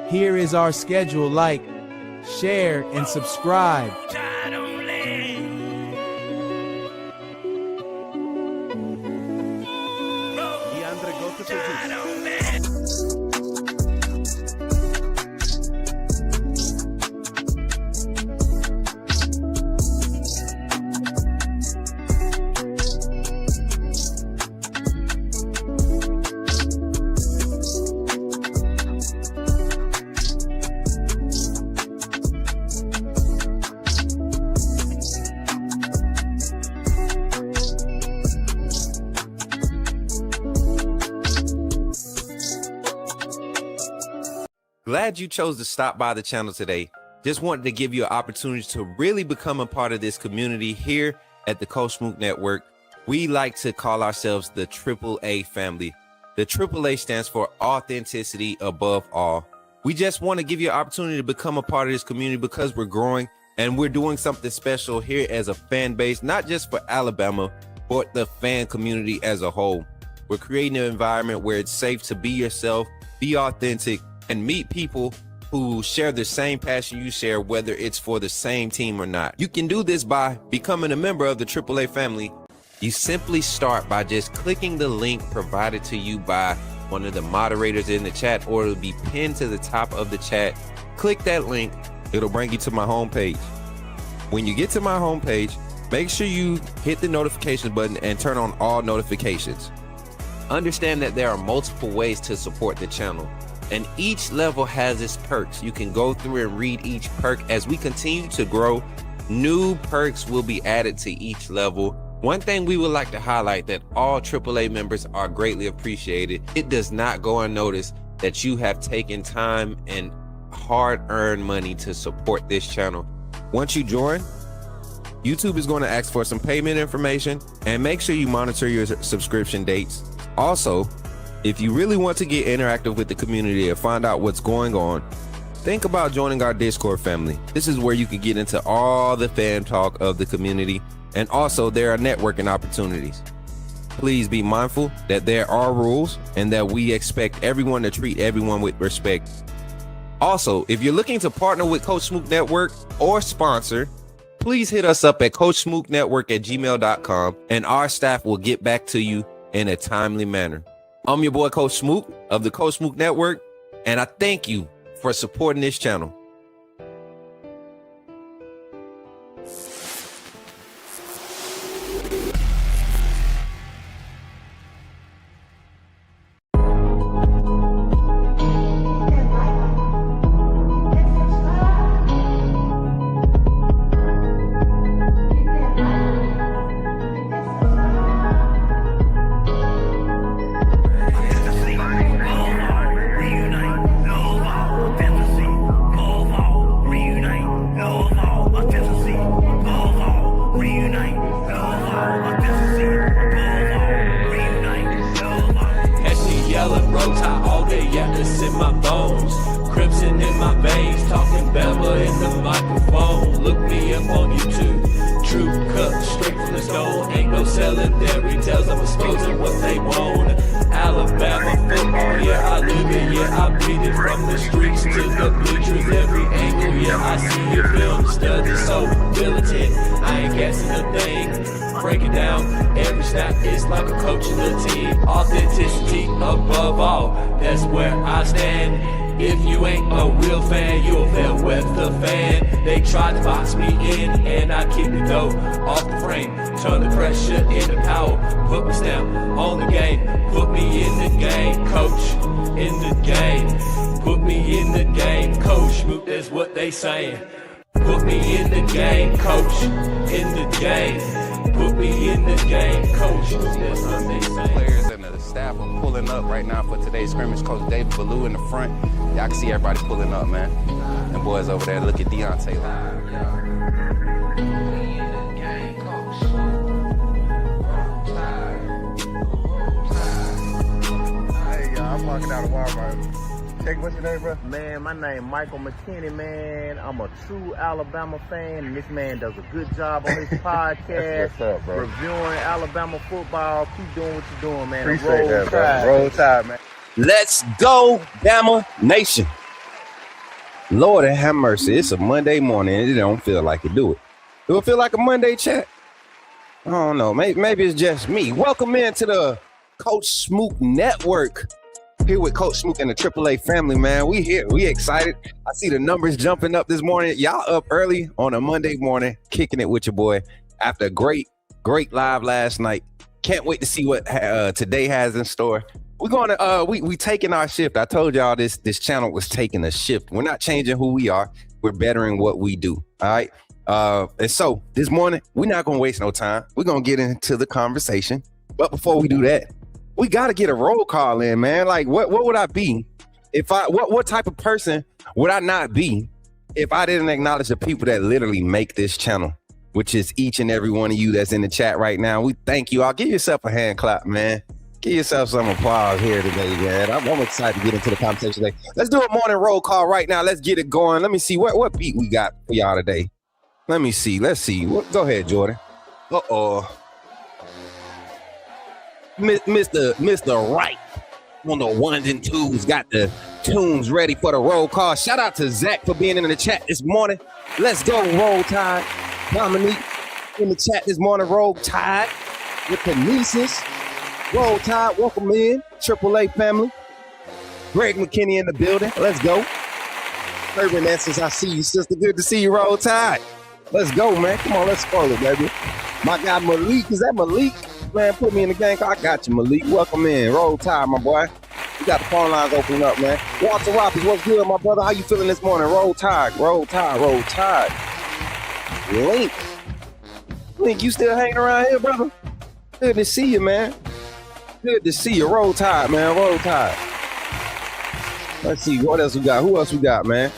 Here is our schedule. Like, share, and subscribe. Glad you chose to stop by the channel today. Just wanted to give you an opportunity to really become a part of this community here at the Coach Smook Network. We like to call ourselves the AAA family. The AAA stands for authenticity above all. We just want to give you an opportunity to become a part of this community because we're growing and we're doing something special here as a fan base, not just for Alabama, but the fan community as a whole. We're creating an environment where it's safe to be yourself, be authentic, and meet people who share the same passion you share, whether it's for the same team or not. You can do this by becoming a member of the AAA family. You simply start by just clicking the link provided to you by one of the moderators in the chat, or it'll be pinned to the top of the chat. Click that link, it'll bring you to my homepage. When you get to my homepage, make sure you hit the notification button and turn on all notifications. Understand that there are multiple ways to support the channel, and each level has its perks. You can go through and read each perk. As we continue to grow, new perks will be added to each level. One thing we would like to highlight that all AAA members are greatly appreciated. It does not go unnoticed that you have taken time and hard-earned money to support this channel. Once you join, YouTube is going to ask for some payment information, and make sure you monitor your subscription dates. Also, if you really want to get interactive with the community and find out what's going on, think about joining our Discord family. This is where you can get into all the fan talk of the community, and also there are networking opportunities. Please be mindful that there are rules and that we expect everyone to treat everyone with respect. Also, if you're looking to partner with Coach Smook Network or sponsor, please hit us up at coachsmooknetwork@gmail.com, and our staff will get back to you in a timely manner. I'm your boy, Coach Smook of the Coach Smook Network, and I thank you for supporting this channel. Saying, put me in the game, coach. In the game, put me in the game, coach. That's what they saying. Players and the staff are pulling up right now for today's scrimmage. Coach David Ballou in the front. Y'all can see everybody pulling up, man. And boys over there, look at Deontay. Hey, y'all, I'm walking out of Walmart. What's your name, bro? Man, my name Michael McKinney, man. I'm a true Alabama fan, and this man does a good job on his podcast. What's up, bro? Reviewing Alabama football. Keep doing what you're doing, man. Appreciate that, bro. Roll Tide, man. Let's go, Bama Nation. Lord have mercy. It's a Monday morning. It don't feel like it, do it? Do it feel like a Monday, chat? I don't know. Maybe it's just me. Welcome into the Coach Smook Network. Here with Coach Smook and the AAA family, man. We here. We excited. I see the numbers jumping up this morning. Y'all up early on a Monday morning, kicking it with your boy after a great live last night. Can't wait to see what today has in store. We're going to we taking our shift. I told y'all this channel was taking a shift. We're not changing who we are. We're bettering what we do. All right. And so this morning, we're not gonna waste no time. We're gonna get into the conversation. But before we do that, we got to get a roll call in, man. Like, what would I be if what type of person would I not be if I didn't acknowledge the people that literally make this channel, which is each and every one of you that's in the chat right now. We thank you all. Give yourself a hand clap, man. Give yourself some applause here today, man. I'm excited to get into the conversation today. Let's do a morning roll call right now. Let's get it going. Let me see what beat we got for y'all today. Let me see. Let's see. Go ahead, Jordan. Mr. Wright on the ones and twos got the tunes ready for the roll call. Shout out to Zach for being in the chat this morning. Let's go, Roll Tide. Dominique in the chat this morning, Roll Tide with the nieces. Roll Tide, welcome in. AAA family. Greg McKinney in the building. Let's go. Urban Essence, I see you, sister. Good to see you, Roll Tide. Let's go, man. Come on, let's spoil it, baby. My guy Malik, is that Malik? Man, put me in the game. I got you, Malik. Welcome in. Roll Tide, my boy. We got the phone lines opening up, man. Walter Robbins, what's good, my brother? How you feeling this morning? Roll Tide, Roll Tide, Roll Tide. Link, you still hanging around here, brother? Good to see you, man. Good to see you. Roll Tide, man. Roll Tide. Let's see, what else we got? Who else we got, man?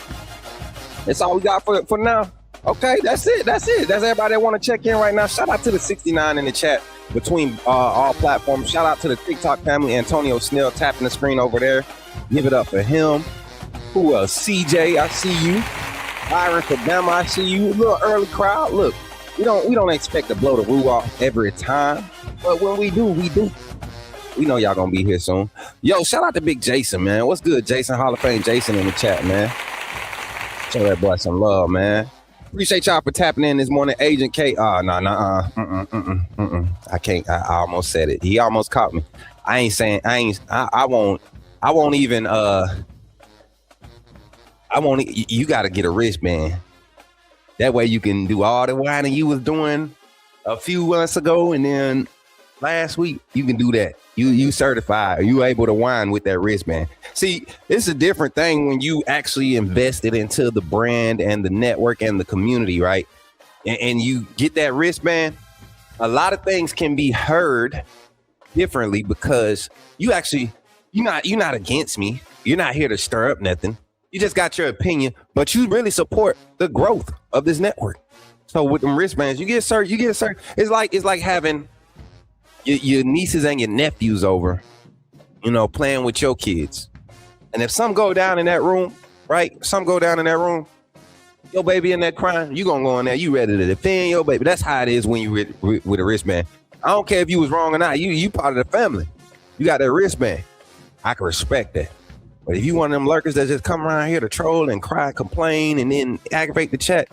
That's all we got for now. Okay, that's it. That's everybody that want to check in right now. Shout out to the 69 in the chat between all platforms. Shout out to the TikTok family. Antonio Snell tapping the screen over there. Give it up for him. Who else? CJ, I see you. Byron for Bama, I see you. A little early crowd. Look, we don't expect to blow the roof off every time, but when we do, we do. We know y'all gonna be here soon. Yo, shout out to Big Jason, man. What's good, Jason? Hall of Fame Jason in the chat, man. Show that boy some love, man. Appreciate y'all for tapping in this morning. Agent K. I can't. I almost said it. He almost caught me. I won't even. You got to get a wristband. That way you can do all the whining you was doing a few months ago, and then last week you can do that. You certified. You able to whine with that wristband. See, it's a different thing when you actually invested into the brand and the network and the community, right? And you get that wristband. A lot of things can be heard differently because you're not against me. You're not here to stir up nothing. You just got your opinion, but you really support the growth of this network. So with them wristbands, you get certain. It's like having your nieces and your nephews over, playing with your kids. And if some go down in that room, right? Your baby in there crying, you gonna go in there. You ready to defend your baby. That's how it is when you with a wristband. I don't care if you was wrong or not. You part of the family. You got that wristband. I can respect that. But if you one of them lurkers that just come around here to troll and cry, complain, and then aggravate the chat,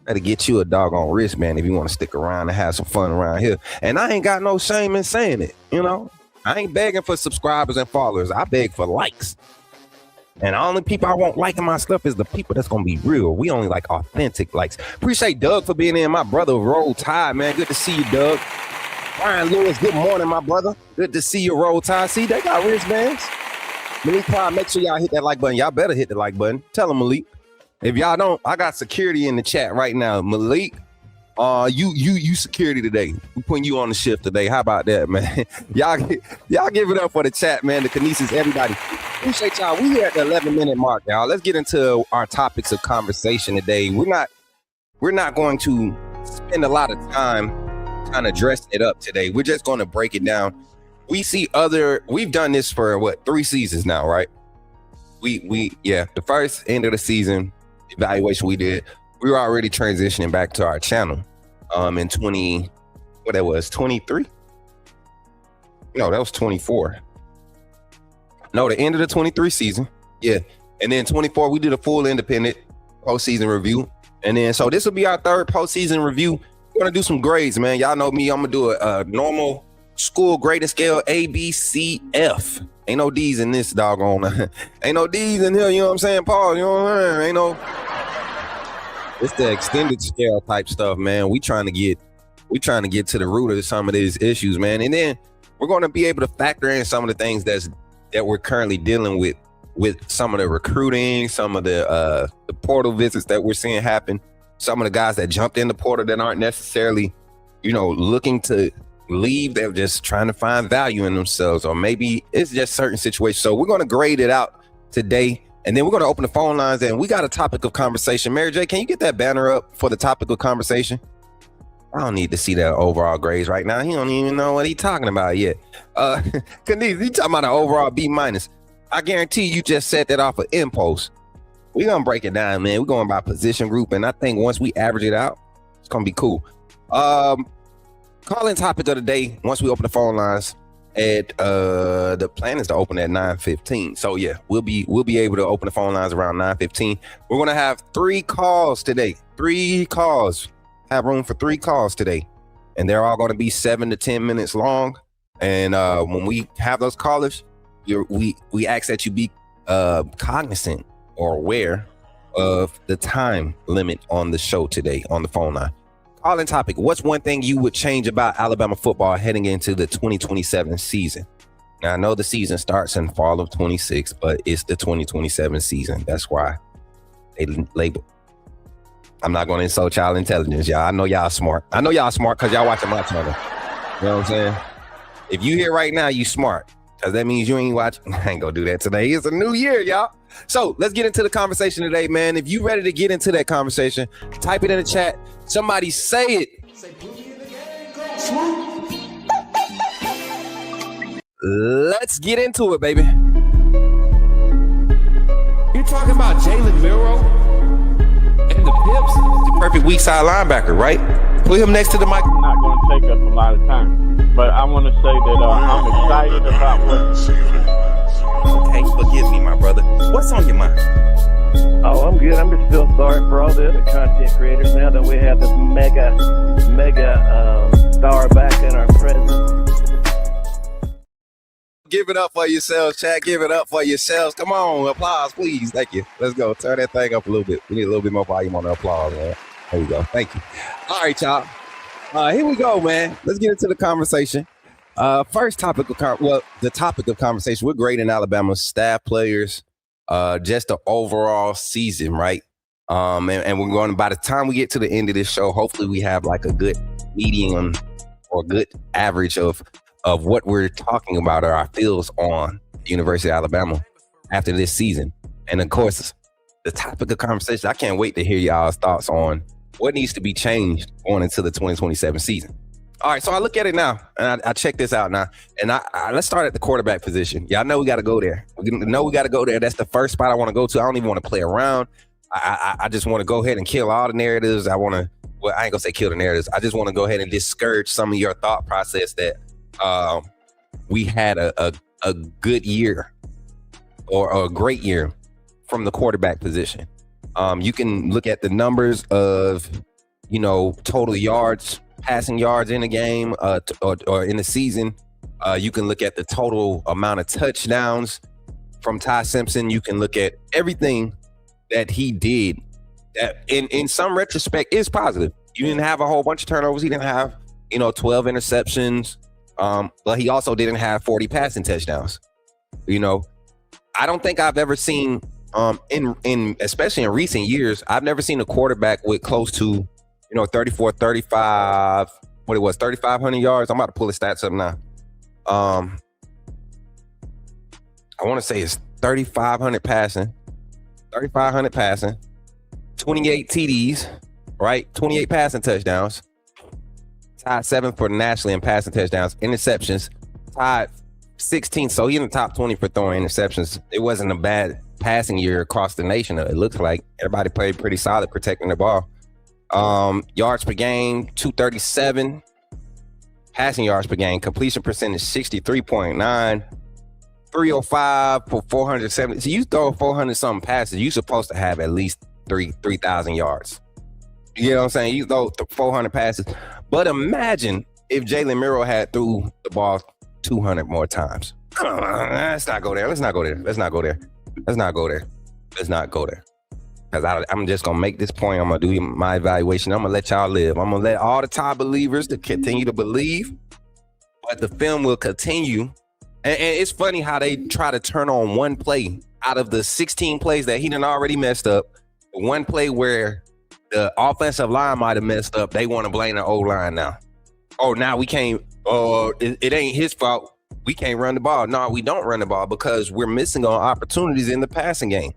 gotta get you a doggone wristband if you want to stick around and have some fun around here. And I ain't got no shame in saying it. I ain't begging for subscribers and followers. I beg for likes. And the only people I won't liking my stuff is the people that's gonna be real. We only like authentic likes. Appreciate Doug for being in. My brother Roll Tide, man. Good to see you, Doug. Brian Lewis, good morning, my brother. Good to see you, Roll Tide. See, they got wristbands. Malik, make sure y'all hit that like button. Y'all better hit the like button. Tell them, Malik. If y'all don't, I got security in the chat right now. Malik, you security today. We putting you on the shift today. How about that, man? y'all give it up for the chat, man. The Kinesis, everybody. Appreciate y'all. We here at the 11-minute mark, y'all. Let's get into our topics of conversation today. We're not going to spend a lot of time kind of dressing it up today. We're just going to break it down. We've done this for 3 seasons now, right? The first end of the season evaluation we did, we were already transitioning back to our channel in 23? No, that was 24. No, the end of the 23 season. Yeah. And then 24, we did a full independent postseason review. And then, so this will be our third postseason review. We're going to do some grades, man. Y'all know me. I'm going to do a normal school grading scale, A, B, C, F. Ain't no D's in this doggone. Ain't no D's in here, you know what I'm saying, Paul? You know what I'm saying? Ain't no. It's the extended scale type stuff, man. We trying to get to the root of some of these issues, man. And then we're going to be able to factor in some of the things that we're currently dealing with some of the recruiting, some of the portal visits that we're seeing happen, some of the guys that jumped in the portal that aren't necessarily, looking to leave. They're just trying to find value in themselves, or maybe it's just certain situations. So we're going to grade it out today, and then we're going to open the phone lines, and we got a topic of conversation. Mary J, can you get that banner up for the topic of conversation? I don't need to see that overall grades right now. He don't even know what he's talking about yet. Kaniz, he talking about an overall B-. I guarantee you just set that off of impulse. We're going to break it down, man. We're going by position group, and I think once we average it out, it's going to be cool. Call-in topic of the day, once we open the phone lines, at the plan is to open at 9:15. So yeah, we'll be able to open the phone lines around 9:15. We're going to have 3 calls today. 3 calls. Have room for 3 calls today. And they're all going to be 7 to 10 minutes long. And when we have those callers, we ask that you be cognizant or aware of the time limit on the show today on the phone line. Call-in topic: what's one thing you would change about Alabama football heading into the 2027 season? Now, I know the season starts in fall of 26, but it's the 2027 season. That's why they label. I'm not going to insult y'all intelligence, y'all. I know y'all smart. I know y'all smart because y'all watching my channel. You know what I'm saying? If you here right now, you smart, because that means you ain't watching. I ain't going to do that today. It's a new year, y'all. So let's get into the conversation today, man. If you ready to get into that conversation, type it in the chat. Somebody say it. Let's get into it, baby. You talking about Jalen Milroe and the Pips? The perfect weak side linebacker, right? Put him next to the mic. It's not going to take us a lot of time, but I want to say that I'm excited about what. Okay, forgive me, my brother. What's on your mind? Oh, I'm good. I'm just feeling sorry for all the other content creators now that we have this mega star back in our presence. Give it up for yourselves, chat. Give it up for yourselves. Come on, applause, please. Thank you. Let's go. Turn that thing up a little bit. We need a little bit more volume on the applause, man. There we go. Thank you. All right, y'all. Here we go, man. Let's get into the conversation. First topic of the topic of conversation. We're grading Alabama's staff players, just the overall season, right? And we're going. By the time we get to the end of this show, hopefully we have like a good medium or good average of what we're talking about or our feels on the University of Alabama after this season. And of course, the topic of conversation. I can't wait to hear y'all's thoughts on what needs to be changed going into the 2027 season. All right, so I look at it now, and I check this out now, and let's start at the quarterback position. Y'all know we got to go there. We got to go there. That's the first spot I want to go to. I don't even want to play around. I just want to go ahead and kill all the narratives. I ain't going to say kill the narratives. I just want to go ahead and discourage some of your thought process that we had a good year or a great year from the quarterback position. You can look at the numbers of, total yards, passing yards in a game or in the season. You can look at the total amount of touchdowns from Ty Simpson. You can look at everything that he did that in some retrospect is positive. You didn't have a whole bunch of turnovers. He didn't have, 12 interceptions. But he also didn't have 40 passing touchdowns. I don't think I've ever seen in especially in recent years, I've never seen a quarterback with close to 34, 35, 3,500 yards. I'm about to pull the stats up now. I want to say it's 3,500 passing, 28 TDs, right? 28 passing touchdowns. Tied 7th for nationally in passing touchdowns. Interceptions, tied 16th. So he in the top 20 for throwing interceptions. It wasn't a bad passing year across the nation. It looks like everybody played pretty solid protecting the ball. Yards per game, 237. Passing yards per game. Completion percentage, 63.9. 305 for 470. So you throw 400 something passes, you're supposed to have at least 3,000 yards. You know what I'm saying? You throw 400 passes. But imagine if Jalen Miro had threw the ball 200 more times. Let's not go there. Because I'm just going to make this point. I'm going to do my evaluation. I'm going to let y'all live. I'm going to let all the top believers to continue to believe. But the film will continue. And it's funny how they try to turn on one play out of the 16 plays that he done already messed up. One play where the offensive line might have messed up. They want to blame the O-line now. Oh, now we can't. It ain't his fault. We can't run the ball. No, we don't run the ball because we're missing on opportunities in the passing game.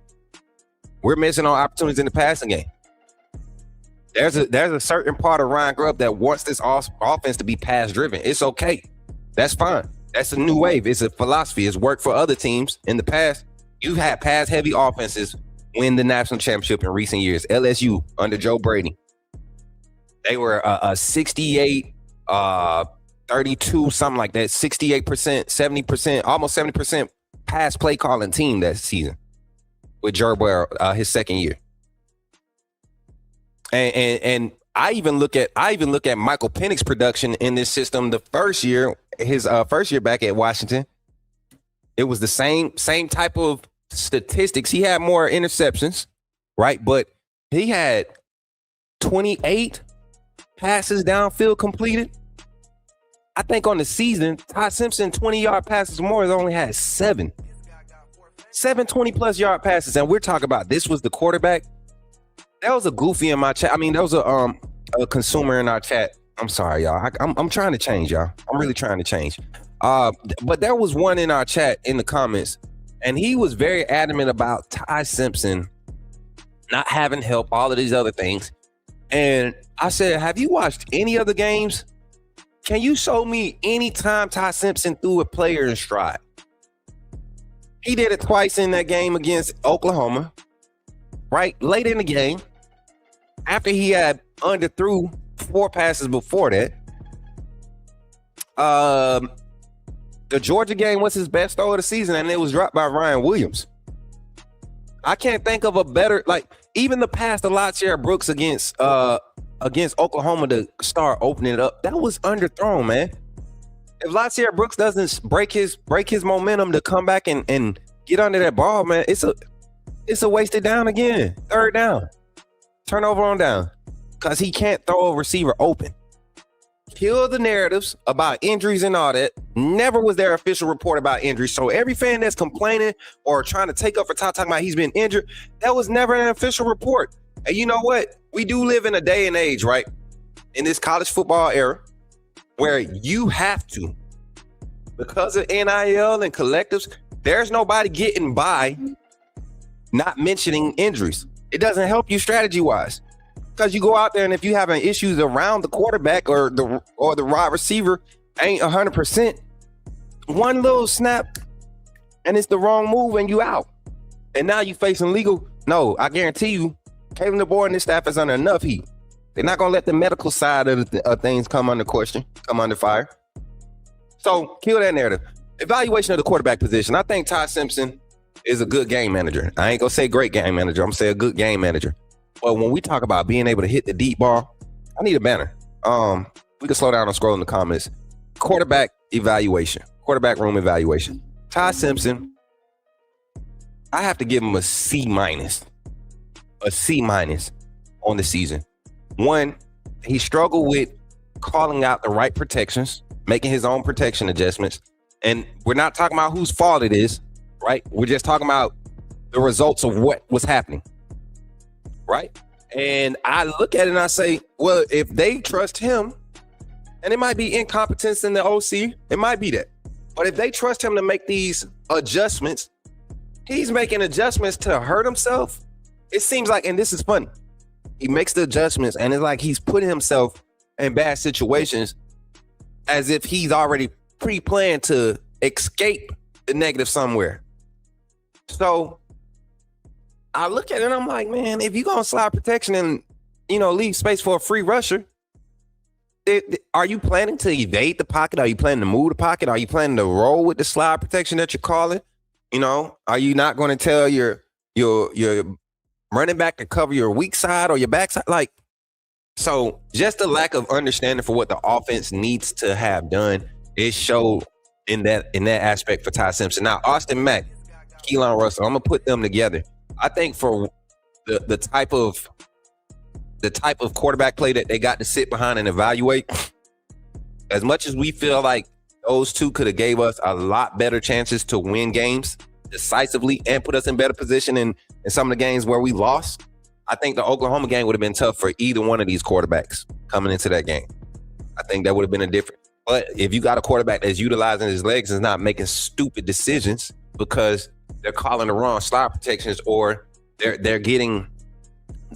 There's a certain part of Ryan Grubb that wants this offense to be pass driven. It's okay. That's fine. That's a new wave. It's a philosophy. It's worked for other teams in the past. You've had pass heavy offenses win the national championship in recent years. LSU under Joe Brady. They were a 68, 32, something like that. 68%, 70%, almost 70% pass play calling team that season with Joe Burrow, his second year. And I even look at Michael Penix's production in this system. The first year, his first year back at Washington, it was the same type of statistics. He had more interceptions, right? But he had 28 passes downfield completed. I think on the season, Ty Simpson, 20-yard passes more, has only had 7 20-plus yard passes. And we're talking about this was the quarterback. That was a goofy in my chat. I mean, there was a consumer in our chat. I'm sorry, y'all. I'm trying to change, y'all. I'm really trying to change. But there was one in our chat in the comments, and he was very adamant about Ty Simpson not having help, all of these other things. And I said, have you watched any other games? Can you show me any time Ty Simpson threw a player in stride? He did it twice in that game against Oklahoma, right? Late in the game, after he had underthrew 4 passes before that. The Georgia game was his best throw of the season, and it was dropped by Ryan Williams. I can't think of a better, like, even the pass to Lachier Brooks against Oklahoma to start opening it up. That was underthrown, man. If Lachier Brooks doesn't break his momentum to come back and get under that ball, man, it's a wasted down again. Third down. Turnover on down. Because he can't throw a receiver open. Kill the narratives about injuries and all that. Never was there official report about injuries. So every fan that's complaining or trying to take up for talking about he's been injured, that was never an official report. And you know what? We do live in a day and age, right? In this college football era, where you have to, because of NIL and collectives, there's nobody getting by not mentioning injuries. It doesn't help you strategy-wise. Because you go out there and if you having issues around the quarterback or the wide receiver ain't 100%, one little snap and it's the wrong move and you out. And now you facing legal. No, I guarantee you, Kevin DeBoer and his staff is under enough heat. They're not going to let the medical side of things come under question, come under fire. So kill that narrative. Evaluation of the quarterback position. I think Ty Simpson is a good game manager. I ain't going to say great game manager. I'm going to say a good game manager. But when we talk about being able to hit the deep ball, I need a banner. We can slow down and scroll in the comments. Quarterback evaluation. Quarterback room evaluation. Ty Simpson, I have to give him a C minus. A C minus on the season. One, he struggled with calling out the right protections, making his own protection adjustments. And we're not talking about whose fault it is, right? We're just talking about the results of what was happening. Right? And I look at it and I say, well, if they trust him, and it might be incompetence in the OC, it might be that. But if they trust him to make these adjustments, he's making adjustments to hurt himself. It seems like, and this is funny, he makes the adjustments and it's like he's putting himself in bad situations as if he's already pre-planned to escape the negative somewhere. So I look at it and I'm like, man, if you're going to slide protection and, leave space for a free rusher, are you planning to evade the pocket? Are you planning to move the pocket? Are you planning to roll with the slide protection that you're calling? Are you not going to tell your running back to cover your weak side or your backside? Like, so just the lack of understanding for what the offense needs to have done is showed in that aspect for Ty Simpson. Now, Austin Mack, Keelan Russell, I'm going to put them together. I think for the type of quarterback play that they got to sit behind and evaluate, as much as we feel like those two could have gave us a lot better chances to win games decisively and put us in better position in some of the games where we lost, I think the Oklahoma game would have been tough for either one of these quarterbacks coming into that game. I think that would have been a different. But if you got a quarterback that's utilizing his legs and not making stupid decisions because they're calling the wrong slide protections, or they're getting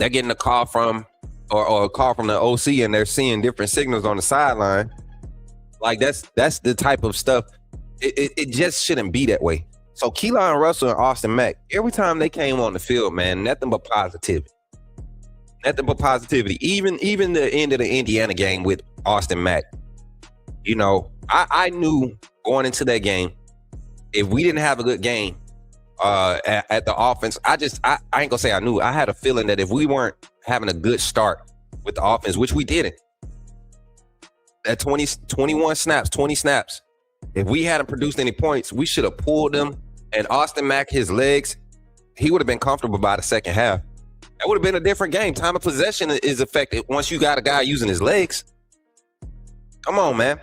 a call from or a call from the OC and they're seeing different signals on the sideline. Like that's the type of stuff. It just shouldn't be that way. So Keelan Russell and Austin Mack, every time they came on the field, man, nothing but positivity. Nothing but positivity. Even the end of the Indiana game with Austin Mack. I knew going into that game, if we didn't have a good game, at the offense, I ain't gonna say I knew. I had a feeling that if we weren't having a good start with the offense, which we didn't, at 20 snaps, if we hadn't produced any points, we should have pulled them. And Austin Mack, his legs, he would have been comfortable by the second half. That would have been a different game. Time of possession is affected once you got a guy using his legs. Come on, man.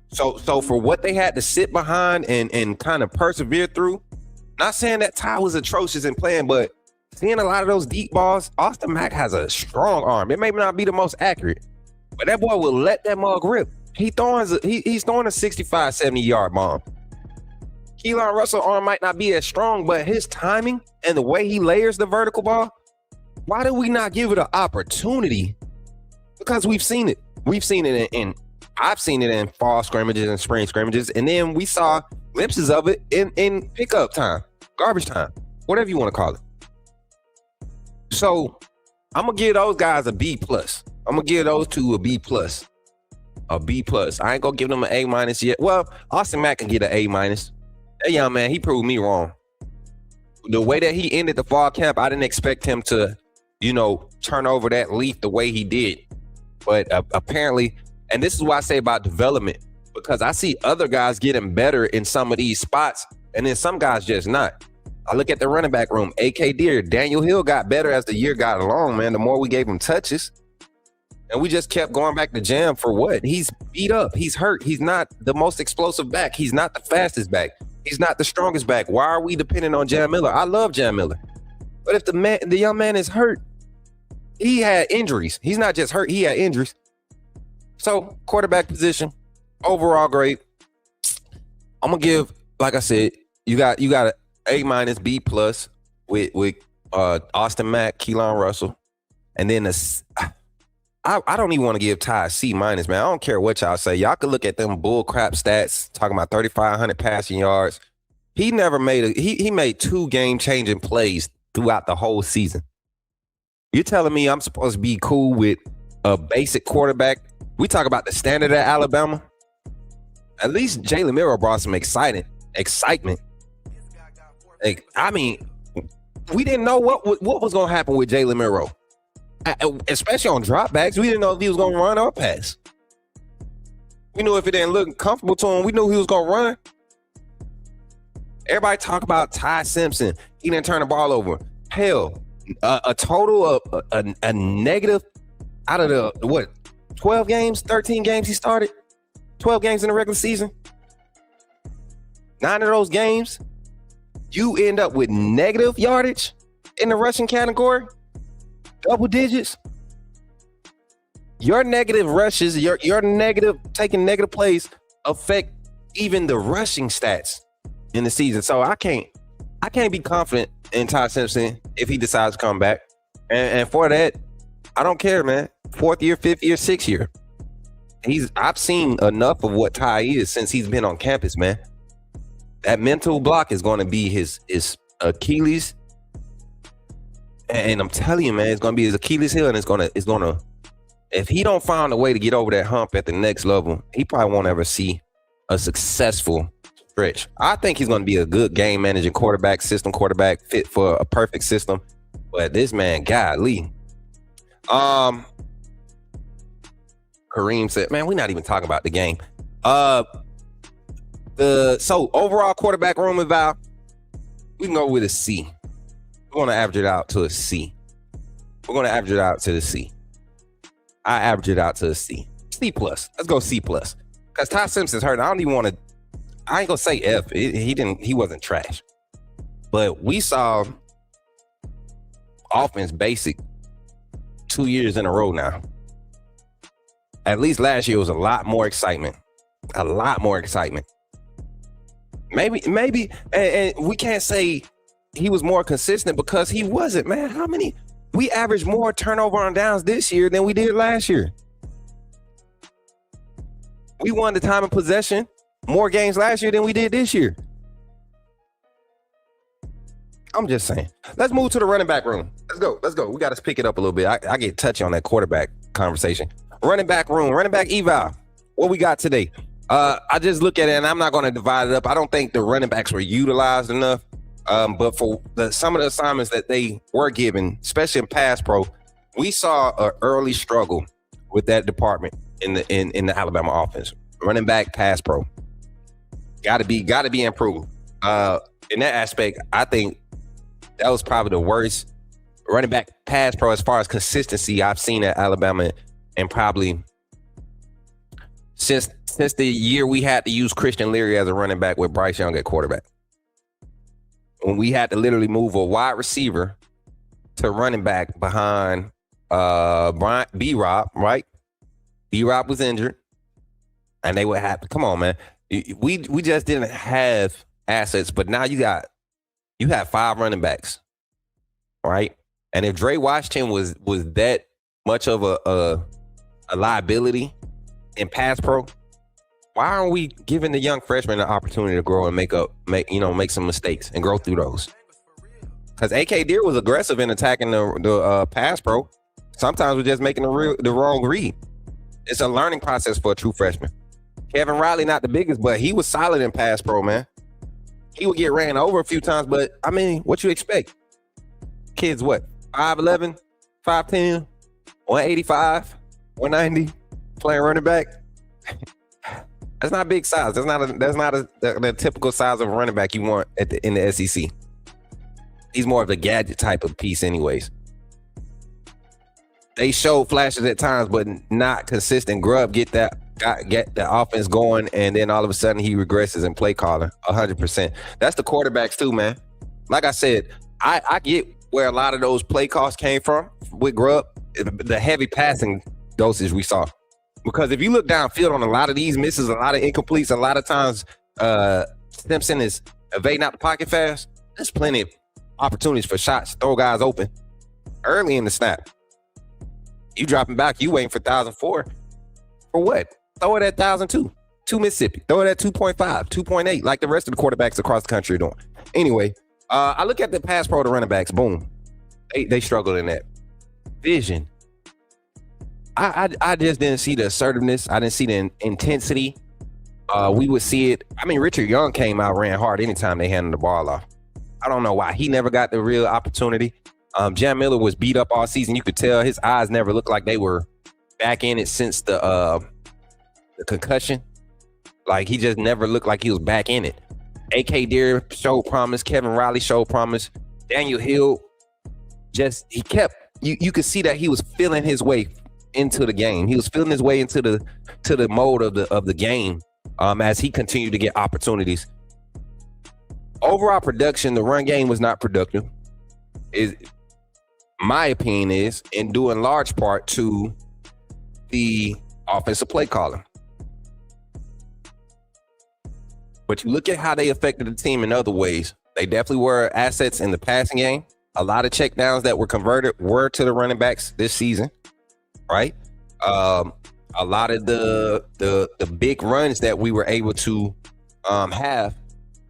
So for what they had to sit behind and kind of persevere through, not saying that Ty was atrocious in playing, but seeing a lot of those deep balls, Austin Mack has a strong arm. It may not be the most accurate, but that boy will let that mug rip. He's throwing a 65, 70-yard bomb. Keelan Russell's arm might not be as strong, but his timing and the way he layers the vertical ball, why do we not give it an opportunity? Because we've seen it. We've seen it in I've seen it in fall scrimmages and spring scrimmages, and then we saw glimpses of it in pickup time, garbage time, whatever you want to call it. So I'm gonna give those guys a B+. I'm gonna give those two a B+. A B+. I ain't gonna give them an A- yet. Well, Austin Mack can get an A-. That young man, he proved me wrong. the way that he ended the fall camp, I didn't expect him to, turn over that leaf the way he did. But apparently, and this is what I say about development, because I see other guys getting better in some of these spots, and then some guys just not. I look at the running back room. AK Deer, Daniel Hill got better as the year got along, man. The more we gave him touches. And we just kept going back to jam for what? He's beat up. He's hurt. He's not the most explosive back. He's not the fastest back. He's not the strongest back. Why are we depending on Jam Miller? I love Jam Miller. But if the young man is hurt, he had injuries. He's not just hurt. He had injuries. So quarterback position, overall grade. I'm going to give, like I said, you got an A- B+ with Austin Mack, Keelan Russell. And then I don't even want to give Ty a C-, man. I don't care what y'all say. Y'all could look at them bull crap stats, talking about 3,500 passing yards. He never made he made 2 game-changing plays throughout the whole season. You're telling me I'm supposed to be cool with a basic quarterback? We talk about the standard at Alabama. At least Jalen Milroe brought some excitement. Like, I mean, we didn't know what was going to happen with Jalen Milroe. Especially on dropbacks, we didn't know if he was going to run or pass. We knew if it didn't look comfortable to him, we knew he was going to run. Everybody talk about Ty Simpson. He didn't turn the ball over. Hell, a total of a negative out of the, 12 games, 13 games he started? 12 games in the regular season? 9 of those games, you end up with negative yardage in the rushing category? Double digits. Your negative rushes, your negative taking negative plays affect even the rushing stats in the season. So I can't be confident in Ty Simpson if he decides to come back. And for that, I don't care, man. 4th year, 5th year, 6th year. I've seen enough of what Ty is since he's been on campus, man. That mental block is going to be his Achilles. And I'm telling you, man, it's gonna be his Achilles heel, and it's gonna. If he don't find a way to get over that hump at the next level, he probably won't ever see a successful stretch. I think he's gonna be a good game managing quarterback, system quarterback, fit for a perfect system. But this man, golly, Kareem said, "Man, we're not even talking about the game." So overall quarterback room eval, we can go with a C. We're going to average it out to a C. We're going to average it out to the C. I average it out to a C. C+. Let's go C+. Because Ty Simpson's hurt. I don't even want to, I ain't going to say F. He wasn't trash. But we saw offense basic 2 years in a row now. At least last year was a lot more excitement. A lot more excitement. Maybe, and we can't say he was more consistent because he wasn't, man. We averaged more turnover on downs this year than we did last year. We won the time of possession more games last year than we did this year. I'm just saying. Let's move to the running back room. Let's go. We got to pick it up a little bit. I get touchy on that quarterback conversation. Running back room, running back eval. What we got today? I just look at it, and I'm not going to divide it up. I don't think the running backs were utilized enough. But for some of the assignments that they were given, especially in pass pro, we saw an early struggle with that department in the Alabama offense. Running back, pass pro, got to be improved. In that aspect, I think that was probably the worst running back pass pro as far as consistency I've seen at Alabama, and probably since the year we had to use Christian Leary as a running back with Bryce Young at quarterback. When we had to literally move a wide receiver to running back behind B-Rob, right? B-Rob was injured, and they would have to, come on, man. We just didn't have assets, but now you have 5 running backs, right? And if Dre Washington was that much of a liability in pass pro, why aren't we giving the young freshmen an opportunity to grow and make some mistakes and grow through those? Because AK Deer was aggressive in attacking the pass pro. Sometimes we're just making the wrong read. It's a learning process for a true freshman. Kevin Riley, not the biggest, but he was solid in pass pro, man. He would get ran over a few times, but I mean, what you expect? Kids, what? 5'11", 5'10", 185, 190, playing running back. That's not a big size. That's not the typical size of a running back you want in the SEC. He's more of the gadget type of piece, anyways. They showed flashes at times, but not consistent. Grubb get the offense going, and then all of a sudden he regresses in play calling 100%. That's the quarterbacks too, man. Like I said, I get where a lot of those play calls came from with Grubb, the heavy passing dosage we saw. Because if you look downfield on a lot of these misses, a lot of incompletes, a lot of times Simpson is evading out the pocket fast. There's plenty of opportunities for shots, throw guys open early in the snap. You dropping back, you waiting for 1,004 for what? Throw it at 1,002. 2 Mississippi. Throw it at 2.5, 2.8, like the rest of the quarterbacks across the country are doing. Anyway, I look at the pass pro to running backs. Boom. They struggled in that. Vision. I just didn't see the assertiveness. I didn't see the intensity. We would see it. I mean, Richard Young came out, ran hard anytime they handed the ball off. I don't know why. He never got the real opportunity. Jam Miller was beat up all season. You could tell his eyes never looked like they were back in it since the concussion. Like, he just never looked like he was back in it. A.K. Deere showed promise. Kevin Riley showed promise. Daniel Hill he kept, you could see that he was feeling his way into the game. He was feeling his way into the mode of the game as he continued to get opportunities. Overall production, the run game was not productive. My opinion is, in due in large part to the offensive play calling. But you look at how they affected the team in other ways. They definitely were assets in the passing game. A lot of checkdowns that were converted were to the running backs this season, right? A lot of the big runs that we were able to have,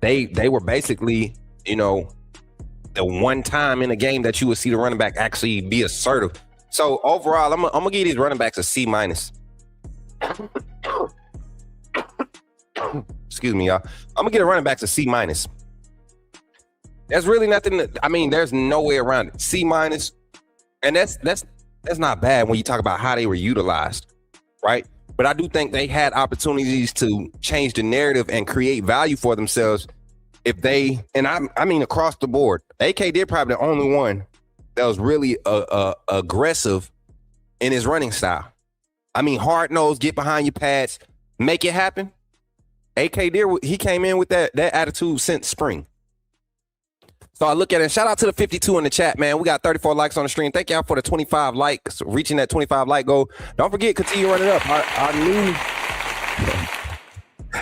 they were basically, the one time in a game that you would see the running back actually be assertive. So overall, I'm gonna give these running backs a C-. Excuse me, y'all. I'm gonna get a running backs a C-. There's really nothing. There's no way around it. C-, and that's not bad when you talk about how they were utilized, right? But I do think they had opportunities to change the narrative and create value for themselves. If they, and I mean across the board, AK did probably the only one that was really aggressive in his running style. Hard nose, get behind your pads, make it happen. AK did, he came in with that attitude since spring. So I look at it, shout out to the 52 in the chat, man. We got 34 likes on the stream. Thank y'all for the 25 likes, reaching that 25 like goal. Don't forget, continue running up. Our new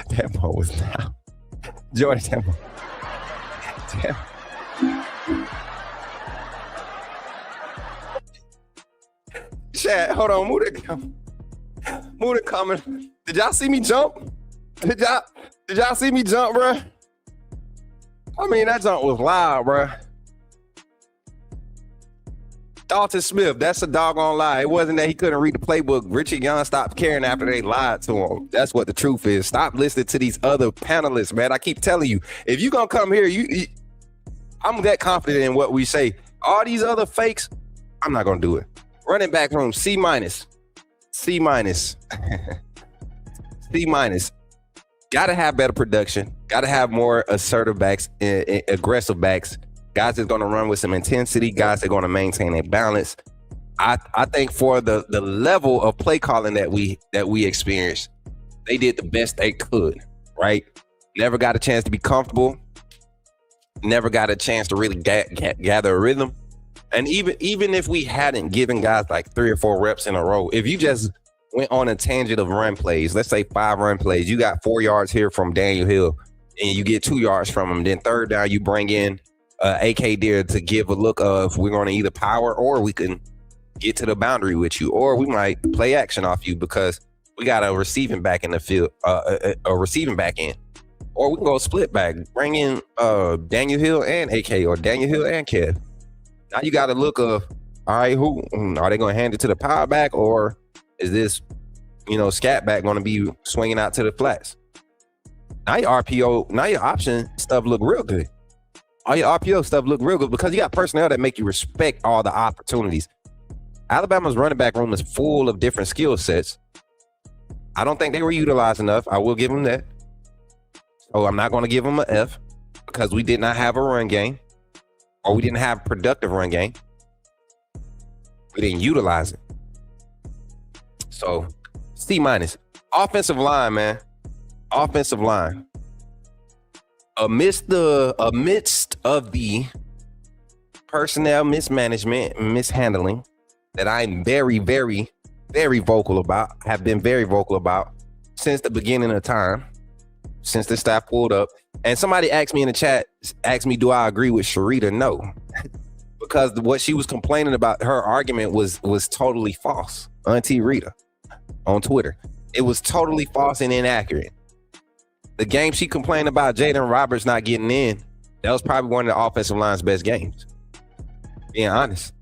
tempo was now. Jordan tempo. Damn. Chat, hold on, move the comment. Did y'all see me jump? Did y'all see me jump, bro? That jump was loud, bro. Dalton Smith, that's a doggone lie. It wasn't that he couldn't read the playbook. Richard Young stopped caring after they lied to him. That's what the truth is. Stop listening to these other panelists, man. I keep telling you, if you gonna come here, I'm that confident in what we say. All these other fakes, I'm not gonna do it. Running back room, C-. C-. C-. Gotta have better production. Gotta have more assertive backs, aggressive backs. Guys that's gonna run with some intensity. Guys that are gonna maintain a balance. I think for the level of play calling that we experienced, they did the best they could, right? Never got a chance to be comfortable. Never got a chance to really gather a rhythm. And even if we hadn't given guys like 3 or 4 reps in a row, if you just went on a tangent of run plays, let's say 5 run plays, you got 4 yards here from Daniel Hill and you get 2 yards from him. Then third down, you bring in AK Deere to give a look of, we're going to either power or we can get to the boundary with you, or we might play action off you because we got a receiving back in the field, a receiving back in, or we can go split back, bring in Daniel Hill and AK, or Daniel Hill and Kev. Now you got to look of, all right, who are they going to hand it to the power back, or is this, scat back going to be swinging out to the flats? Now your RPO, now your option stuff look real good. All your RPO stuff look real good because you got personnel that make you respect all the opportunities. Alabama's running back room is full of different skill sets. I don't think they were utilized enough. I will give them that. So I'm not going to give them an F because we did not have a run game, or we didn't have a productive run game. We didn't utilize it. So C-. Offensive line, man. Offensive line. Amidst of the personnel mismanagement and mishandling that I'm very, very, very vocal about, have been very vocal about since the beginning of time, since the staff pulled up. And somebody asked me in the chat, do I agree with Sharita? No. Because what she was complaining about, her argument was totally false. Auntie Rita on Twitter. It was totally false and inaccurate. The game she complained about Jaden Roberts not getting in, that was probably one of the offensive line's best games. Being honest.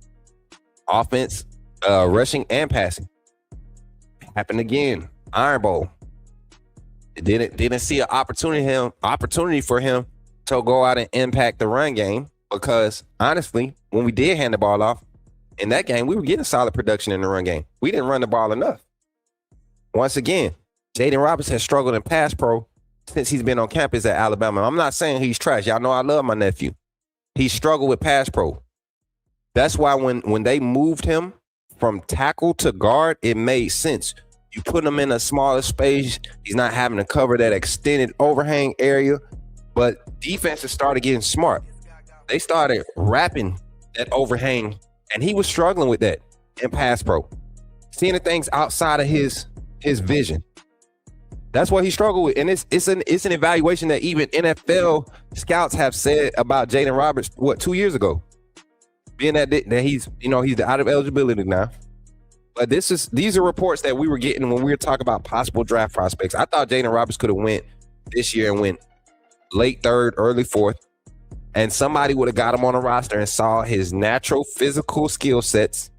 Offense, rushing and passing. Happened again. Iron Bowl. Didn't see an opportunity for him to go out and impact the run game because honestly, when we did hand the ball off in that game, we were getting solid production in the run game. We didn't run the ball enough. Once again, Jaden Roberts has struggled in pass pro since he's been on campus at Alabama. I'm not saying he's trash. Y'all know I love my nephew. He struggled with pass pro. That's why when they moved him from tackle to guard, it made sense. You put him in a smaller space. He's not having to cover that extended overhang area. But defenses started getting smart. They started wrapping that overhang, and he was struggling with that in pass pro. Seeing the things outside of his vision. That's what he struggled with. And it's an evaluation that even NFL scouts have said about Jaden Roberts, 2 years ago? Being that he's out of eligibility now. But these are reports that we were getting when we were talking about possible draft prospects. I thought Jaden Roberts could have went this year and went late third, early fourth, and somebody would have got him on a roster and saw his natural physical skill sets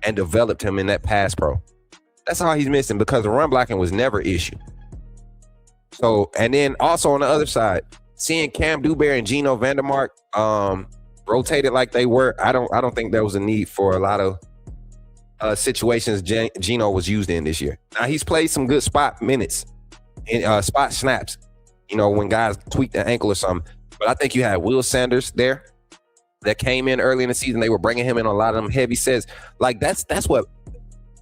and developed him in that pass pro. That's all he's missing because the run blocking was never an issue. So, and then also on the other side, seeing Cam Dewberry and Geno Vandermark rotated like they were, I don't think there was a need for a lot of situations Geno was used in this year. Now he's played some good spot minutes, spot snaps, when guys tweak their ankle or something. But I think you had Will Sanders there that came in early in the season. They were bringing him in on a lot of them heavy sets. Like that's what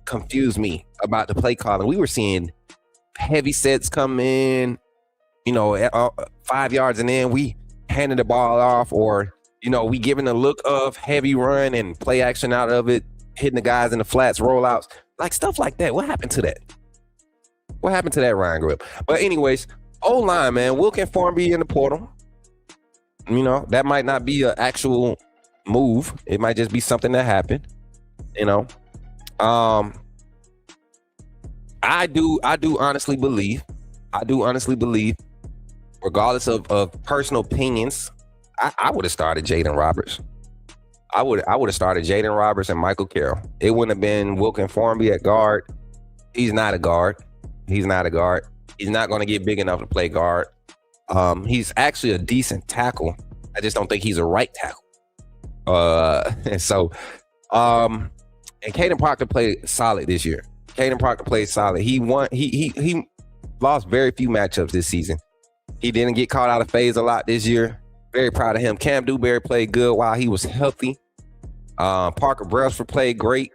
confused me about the play calling. We were seeing heavy sets come in, 5 yards, and then we handed the ball off, or we giving a look of heavy run and play action out of it, hitting the guys in the flats, rollouts, like stuff like that. What happened to that? What happened to that, Ryan Grip? But anyways, O-line, man, Wilkin Formby in the portal. That might not be an actual move. It might just be something that happened. I do honestly believe, regardless of personal opinions, I would have started Jaden Roberts. I would have started Jaden Roberts and Michael Carroll. It wouldn't have been Wilkin Formby at guard. He's not a guard. He's not going to get big enough to play guard. He's actually a decent tackle. I just don't think he's a right tackle. And Caden Proctor played solid this year. Caden Proctor played solid. He lost very few matchups this season. He didn't get caught out of phase a lot this year. Very proud of him. Cam Dewberry played good while he was healthy. Parker Brailsford played great.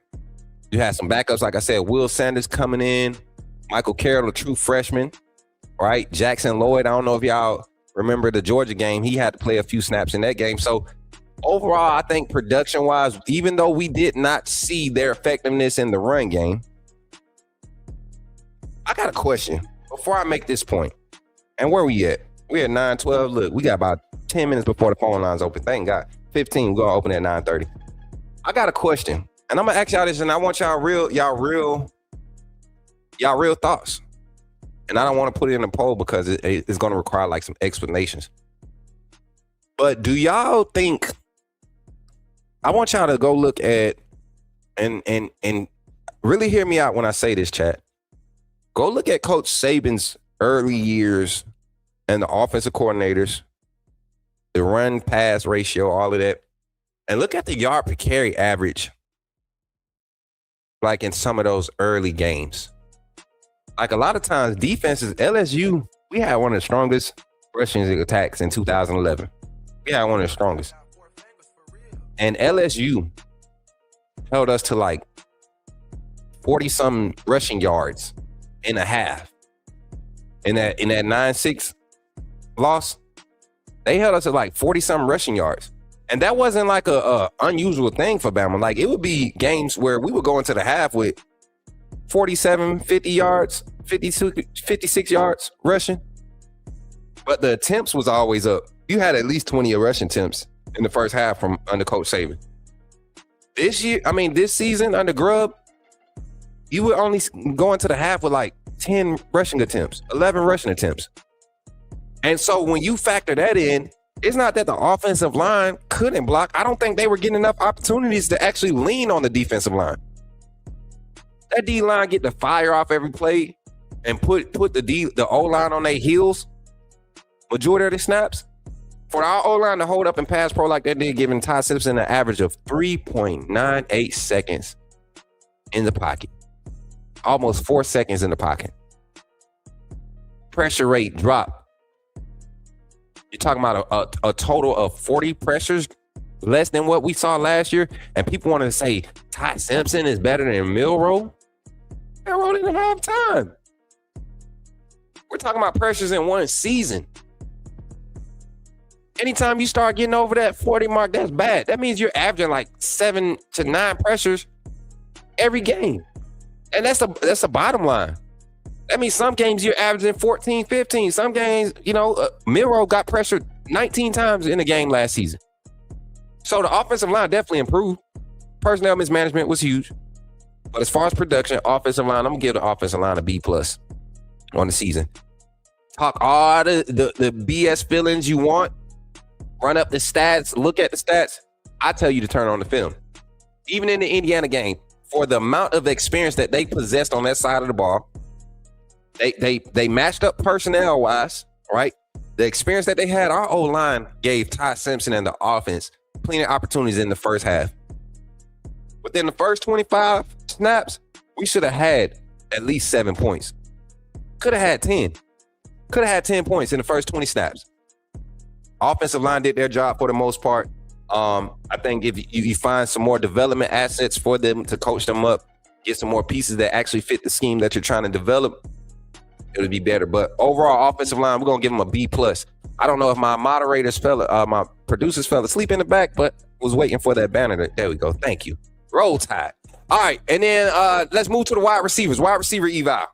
You had some backups, like I said, Will Sanders coming in, Michael Carroll, a true freshman, right? Jackson Lloyd, I don't know if y'all remember the Georgia game. He had to play a few snaps in that game. So overall, I think production-wise, even though we did not see their effectiveness in the run game, I got a question before I make this point. And where we at? We're at 9:12. Look, we got about 10 minutes before the phone lines open. Thank God. 15, we're going to open at 9:30. I got a question. And I'm going to ask y'all this, and I want y'all real thoughts. And I don't want to put it in a poll because it's going to require like some explanations. But do y'all think, I want y'all to go look at and really hear me out when I say this, chat. Go look at Coach Saban's early years and the offensive coordinators, the run pass ratio, all of that. And look at the yard per carry average, like in some of those early games. Like a lot of times, defenses, LSU, we had one of the strongest rushing attacks in 2011. We had one of the strongest. And LSU held us to like 40-something rushing yards in a half. In that 9-6 loss, they held us to like 40-something rushing yards. And that wasn't like a unusual thing for Bama. Like, it would be games where we would go into the half with 47, 50 yards, 56 yards rushing. But the attempts was always up. You had at least 20 rushing attempts in the first half from under Coach Saban. This season under Grubb, you would only go into the half with like 10 rushing attempts, 11 rushing attempts. And so when you factor that in, it's not that the offensive line couldn't block. I don't think they were getting enough opportunities to actually lean on the defensive line. That D-line get the fire off every play and put the O-line on their heels majority of the snaps. For our O-line to hold up and pass pro like they did, giving Ty Simpson an average of 3.98 seconds in the pocket. Almost 4 seconds in the pocket. Pressure rate dropped. You're talking about a total of 40 pressures, less than what we saw last year, and people wanted to say Ty Simpson is better than Milroe. Milroe didn't have time. We're talking about pressures in one season. Anytime you start getting over that 40 mark, that's bad. That means you're averaging like 7 to 9 pressures every game. And that's the bottom line. That means some games you're averaging 14, 15. Some games, Milroe got pressured 19 times in a game last season. So the offensive line definitely improved. Personnel mismanagement was huge. But as far as production, offensive line, I'm going to give the offensive line a B+ on the season. Talk all the BS feelings you want. Run up the stats, look at the stats. I tell you to turn on the film. Even in the Indiana game, for the amount of experience that they possessed on that side of the ball, they matched up personnel-wise, right? The experience that they had, our O-line gave Ty Simpson and the offense plenty of opportunities in the first half. Within the first 25 snaps, we should have had at least 7 points. Could have had 10. Could have had 10 points in the first 20 snaps. Offensive line did their job for the most part. I think if you find some more development assets for them to coach them up, get some more pieces that actually fit the scheme that you're trying to develop, it would be better. But overall, offensive line, we're going to give them a B+. I don't know if my my producers fell asleep in the back, but was waiting for that banner. There we go. Thank you. Roll Tide. All right, and then let's move to the wide receivers. Wide receiver eval.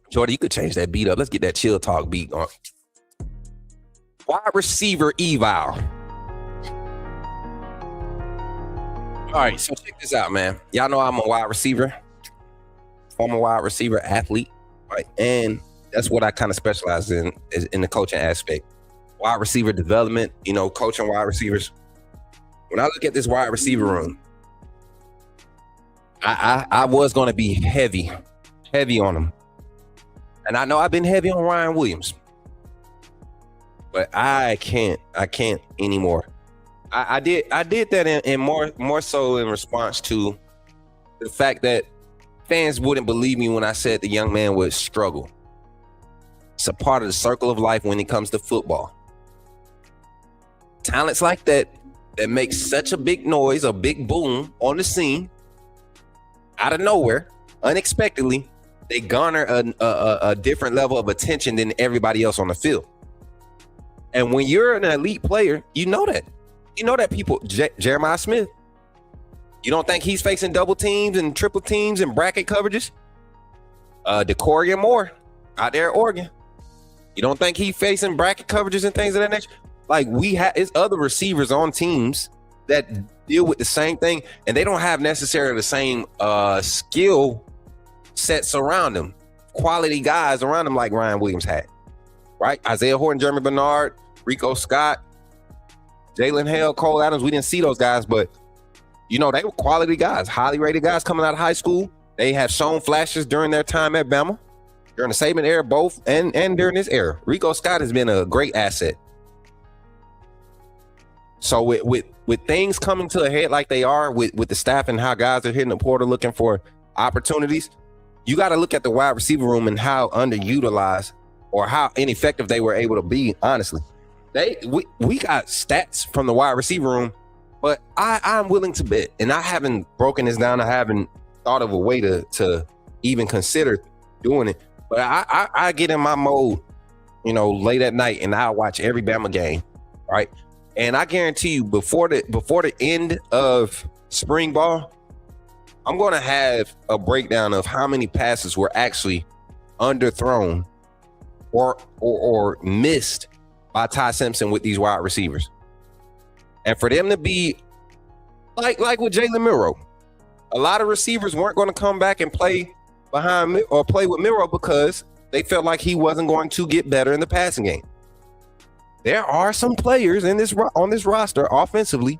Jordy, you could change that beat up. Let's get that chill talk beat on. Wide receiver eval. All right, so check this out, man. Y'all know I'm a wide receiver. Former wide receiver athlete, right? And that's what I kind of specialize in, is in the coaching aspect. Wide receiver development, coaching wide receivers. When I look at this wide receiver room, I was going to be heavy on them. And I know I've been heavy on Ryan Williams, but I can't anymore. I did that in more so in response to the fact that fans wouldn't believe me when I said the young man would struggle. It's a part of the circle of life when it comes to football. Talents like that makes such a big noise, a big boom on the scene, out of nowhere, unexpectedly, they garner a different level of attention than everybody else on the field. And when you're an elite player, you know that. You know that people, Jeremiah Smith, you don't think he's facing double teams and triple teams and bracket coverages? DeCorian Moore out there at Oregon. You don't think he's facing bracket coverages and things of that nature? Like, it's other receivers on teams that deal with the same thing, and they don't have necessarily the same skill sets around them, quality guys around them like Ryan Williams had, right? Isaiah Horton, Jeremy Bernard, Rico Scott, Jalen Hale, Cole Adams. We didn't see those guys, but they were quality guys, highly rated guys coming out of high school. They have shown flashes during their time at Bama. during the Saban era, both and during this era. Rico Scott has been a great asset. So with things coming to a head like they are with the staff and how guys are hitting the portal looking for opportunities, you got to look at the wide receiver room and how underutilized or how ineffective they were able to be. Honestly, we got stats from the wide receiver room, but I'm willing to bet, and I haven't broken this down. I haven't thought of a way to even consider doing it. But I get in my mode, late at night, and I watch every Bama game, right? And I guarantee you, before the end of spring ball, I'm going to have a breakdown of how many passes were actually underthrown or missed by Ty Simpson with these wide receivers. And for them to be like with Jalen Milroe, a lot of receivers weren't going to come back and play behind or play with Milroe because they felt like he wasn't going to get better in the passing game. There are some players on this roster offensively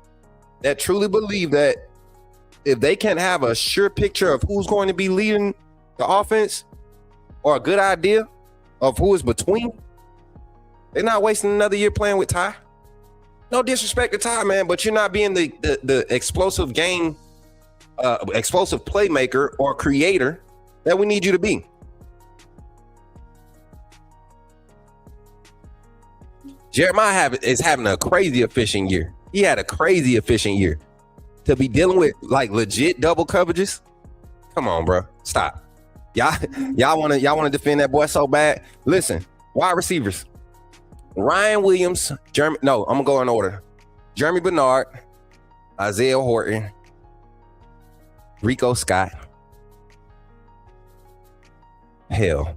that truly believe that if they can have a sure picture of who's going to be leading the offense or a good idea of who is between, they're not wasting another year playing with Ty. No disrespect to Ty, man, but you're not being the explosive game, explosive playmaker or creator that we need you to be. Jeremiah is having a crazy efficient year. He had a crazy efficient year. To be dealing with like legit double coverages, come on, bro, stop. Y'all want to defend that boy so bad. Listen, wide receivers: Ryan Williams, I'm gonna go in order. Jeremy Bernard, Isaiah Horton, Rico Scott. Hell,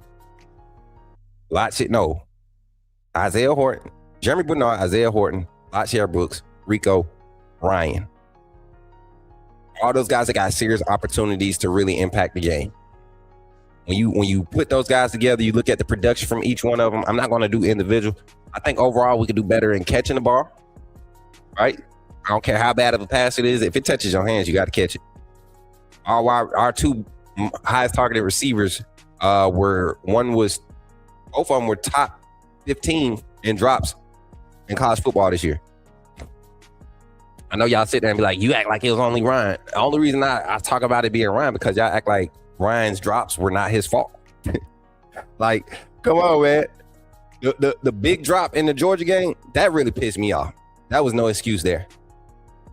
Isaiah Horton, Jeremy Bernard, Isaiah Horton, Lachier Brooks, Rico, Ryan. All those guys that got serious opportunities to really impact the game. When you put those guys together, you look at the production from each one of them. I'm not going to do individual. I think overall we could do better in catching the ball, right? I don't care how bad of a pass it is. If it touches your hands, you got to catch it. Our two highest targeted receivers both of them were top 15 in drops in college football this year. I know y'all sit there and be like, you act like it was only Ryan. The only reason I talk about it being Ryan because y'all act like Ryan's drops were not his fault. Like, come on, man. The big drop in the Georgia game, that really pissed me off. That was no excuse there.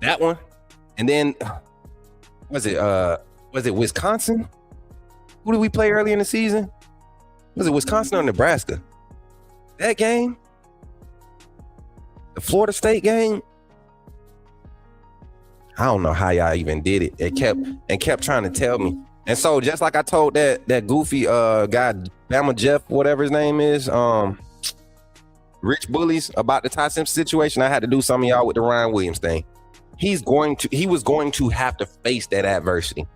That one. And then was it Wisconsin? Who did we play early in the season? Was it Wisconsin or Nebraska? That game? The Florida State game? I don't know how y'all even did it. It kept trying to tell me. And so just like I told that goofy guy, Bama Jeff, whatever his name is, Rich Bullies, about the Ty Simpson situation, I had to do some of y'all with the Ryan Williams thing. He was going to have to face that adversity.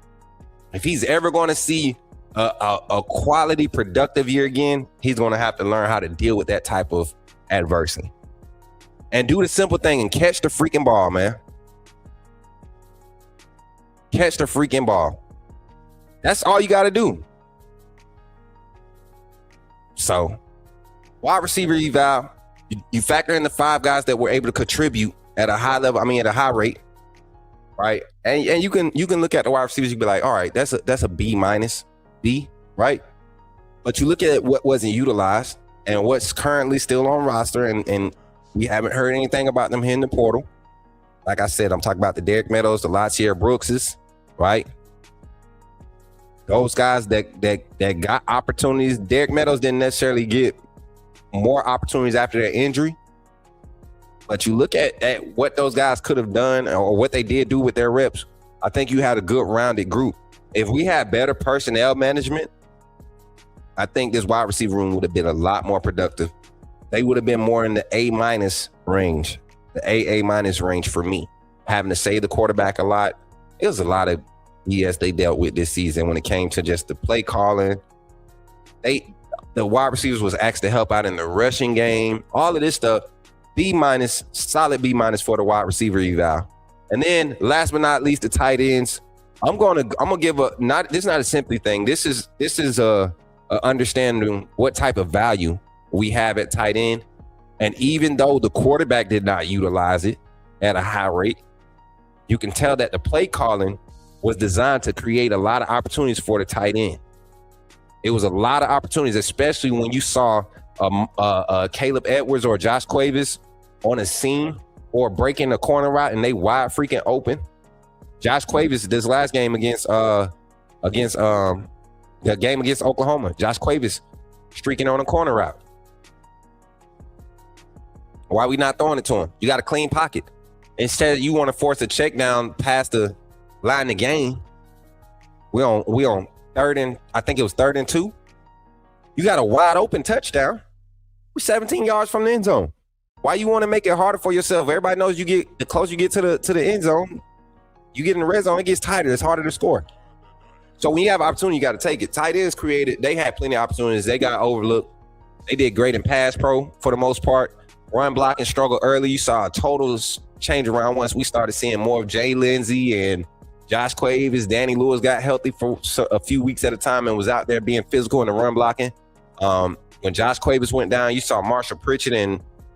If he's ever going to see a quality, productive year again, he's going to have to learn how to deal with that type of adversity. And do the simple thing and catch the freaking ball, man. Catch the freaking ball. That's all you got to do. So, wide receiver eval, you factor in the 5 guys that were able to contribute at a high level. At a high rate, right? And you can look at the wide receivers. You be like, all right, that's a B-, right? But you look at what wasn't utilized and what's currently still on roster, and we haven't heard anything about them hitting the portal. Like I said, I'm talking about the Derek Meadows, the Lachier Brookses, right? Those guys that got opportunities. Derek Meadows didn't necessarily get more opportunities after their injury. But you look at what those guys could have done or what they did do with their reps, I think you had a good rounded group. If we had better personnel management, I think this wide receiver room would have been a lot more productive. They would have been more in the A- range, the AA- range for me. Having to save the quarterback a lot. It was a lot of BS they dealt with this season when it came to just the play calling. The wide receivers was asked to help out in the rushing game. All of this stuff, B-, solid B- for the wide receiver eval. And then last but not least, the tight ends. I'm gonna give this is not a simply thing. This is understanding what type of value we have at tight end. And even though the quarterback did not utilize it at a high rate, you can tell that the play calling was designed to create a lot of opportunities for the tight end. It was a lot of opportunities, especially when you saw Caleb Edwards or Josh Cuevas on a seam or breaking a corner route and they wide freaking open. Josh Cuevas, this last game against the game against Oklahoma, Josh Cuevas streaking on a corner route. Why are we not throwing it to him? You got a clean pocket. Instead, you want to force a check down past the line of the game. We on third and, I think it was 3rd and 2. You got a wide open touchdown. We're 17 yards from the end zone. Why you want to make it harder for yourself? Everybody knows the closer you get to the end zone, you get in the red zone, it gets tighter. It's harder to score. So when you have opportunity, you got to take it. Tight ends created. They had plenty of opportunities. They got overlooked. They did great in pass pro for the most part. Run blocking struggle early. You saw a total change around once we started seeing more of Jay Lindsey and Josh Cuevas. Danny Lewis got healthy for a few weeks at a time and was out there being physical in the run blocking. When Josh Cuevas went down, you saw Marshall Pritchett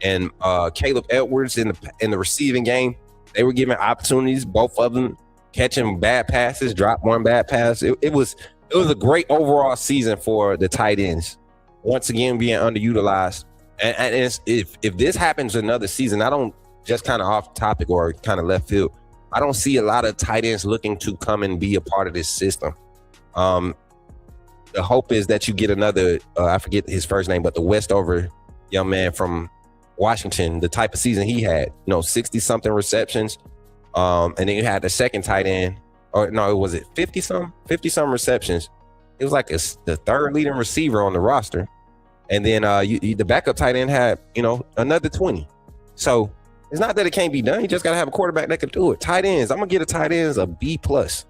and Caleb Edwards in the receiving game. They were given opportunities, both of them catching bad passes, dropped one bad pass. It was a great overall season for the tight ends. Once again, being underutilized. And if this happens another season, I don't, just kind of off topic or kind of left field, I don't see a lot of tight ends looking to come and be a part of this system. The hope is that you get another, I forget his first name, but the Westover young man from Washington, the type of season he had, 60-something receptions. And then you had the second tight end, or no, was it 50-some receptions? It was like the 3rd leading receiver on the roster. And then the backup tight end had, another 20. So it's not that it can't be done. You just got to have a quarterback that can do it. Tight ends, I'm going to get a tight ends a B+ this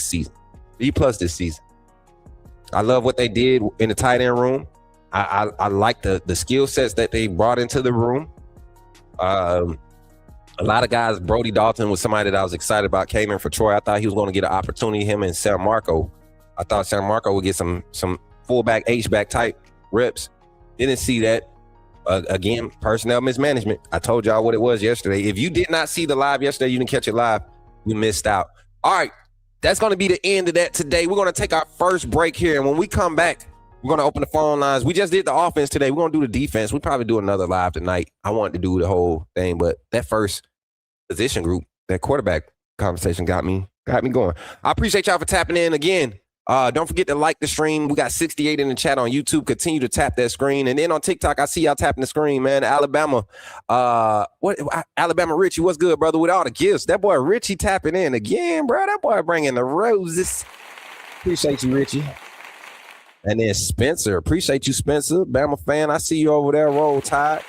season. B+ this season. I love what they did in the tight end room. I like the skill sets that they brought into the room. A lot of guys, Brody Dalton was somebody that I was excited about, came in for Troy. I thought he was going to get an opportunity, him and San Marco. I thought San Marco would get some fullback, H-back type reps. Didn't see that. Again, personnel mismanagement. I told y'all what it was yesterday. If you did not see the live yesterday, you didn't catch it live, you missed out. All right, that's going to be the end of that today. We're going to take our first break here, and when we come back, we're going to open the phone lines. We just did the offense today. We're going to do the defense. We'll probably do another live tonight. I wanted to do the whole thing, but that first position group, that quarterback conversation got me going. I appreciate y'all for tapping in again. Don't forget to like the stream. We got 68 in the chat on YouTube. Continue to tap that screen. And then on TikTok, I see y'all tapping the screen, man. Alabama. Alabama Richie, what's good, brother? With all the gifts. That boy Richie tapping in again, bro. That boy bringing the roses. Appreciate you, Richie. And then Spencer. Appreciate you, Spencer. Bama fan. I see you over there. Roll Tide.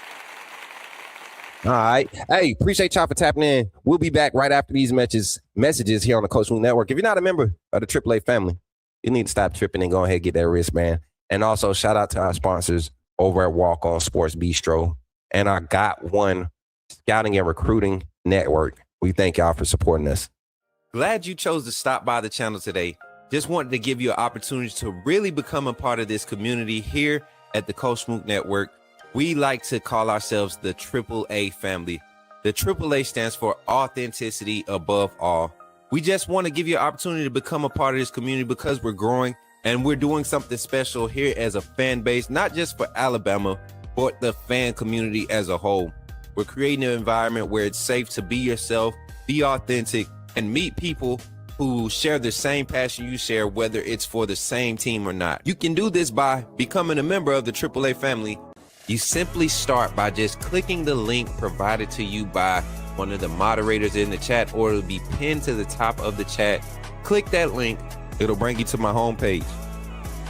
All right. Hey, appreciate y'all for tapping in. We'll be back right after these messages here on the Coach Smook Network. If you're not a member of the AAA family, you need to stop tripping and go ahead and get that wristband. And also shout out to our sponsors over at Walk On Sports Bistro and our Got One Scouting and Recruiting Network. We thank y'all for supporting us. Glad you chose to stop by the channel today. Just wanted to give you an opportunity to really become a part of this community here at the Coach Smook Network. We like to call ourselves the AAA family. The AAA stands for authenticity above all. We just want to give you an opportunity to become a part of this community because we're growing and we're doing something special here as a fan base, not just for Alabama, but the fan community as a whole. We're creating an environment where it's safe to be yourself, be authentic, and meet people who share the same passion you share, whether it's for the same team or not. You can do this by becoming a member of the AAA family. You simply start by just clicking the link provided to you by one of the moderators in the chat, or it'll be pinned to the top of the chat. Click that link. It'll bring you to my homepage.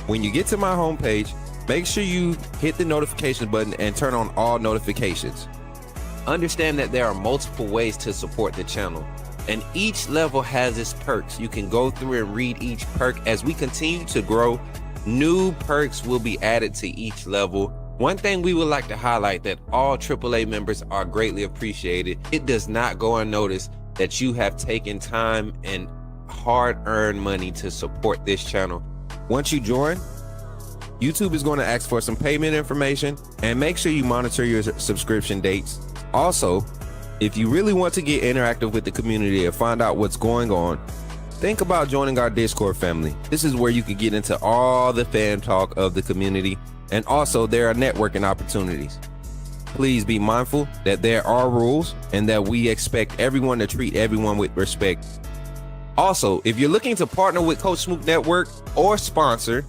When you get to my homepage, make sure you hit the notification button and turn on all notifications. Understand that there are multiple ways to support the channel, and each level has its perks. You can go through and read each perk. As we continue to grow, new perks will be added to each level. One thing we would like to highlight that all AAA members are greatly appreciated. It does not go unnoticed that you have taken time and hard-earned money to support this channel. Once you join, YouTube is going to ask for some payment information, and make sure you monitor your subscription dates. Also, if you really want to get interactive with the community and find out what's going on, think about joining our Discord family. This is where you can get into all the fan talk of the community, and also there are networking opportunities. Please be mindful that there are rules and that we expect everyone to treat everyone with respect. Also, if you're looking to partner with Coach Smook Network or sponsor,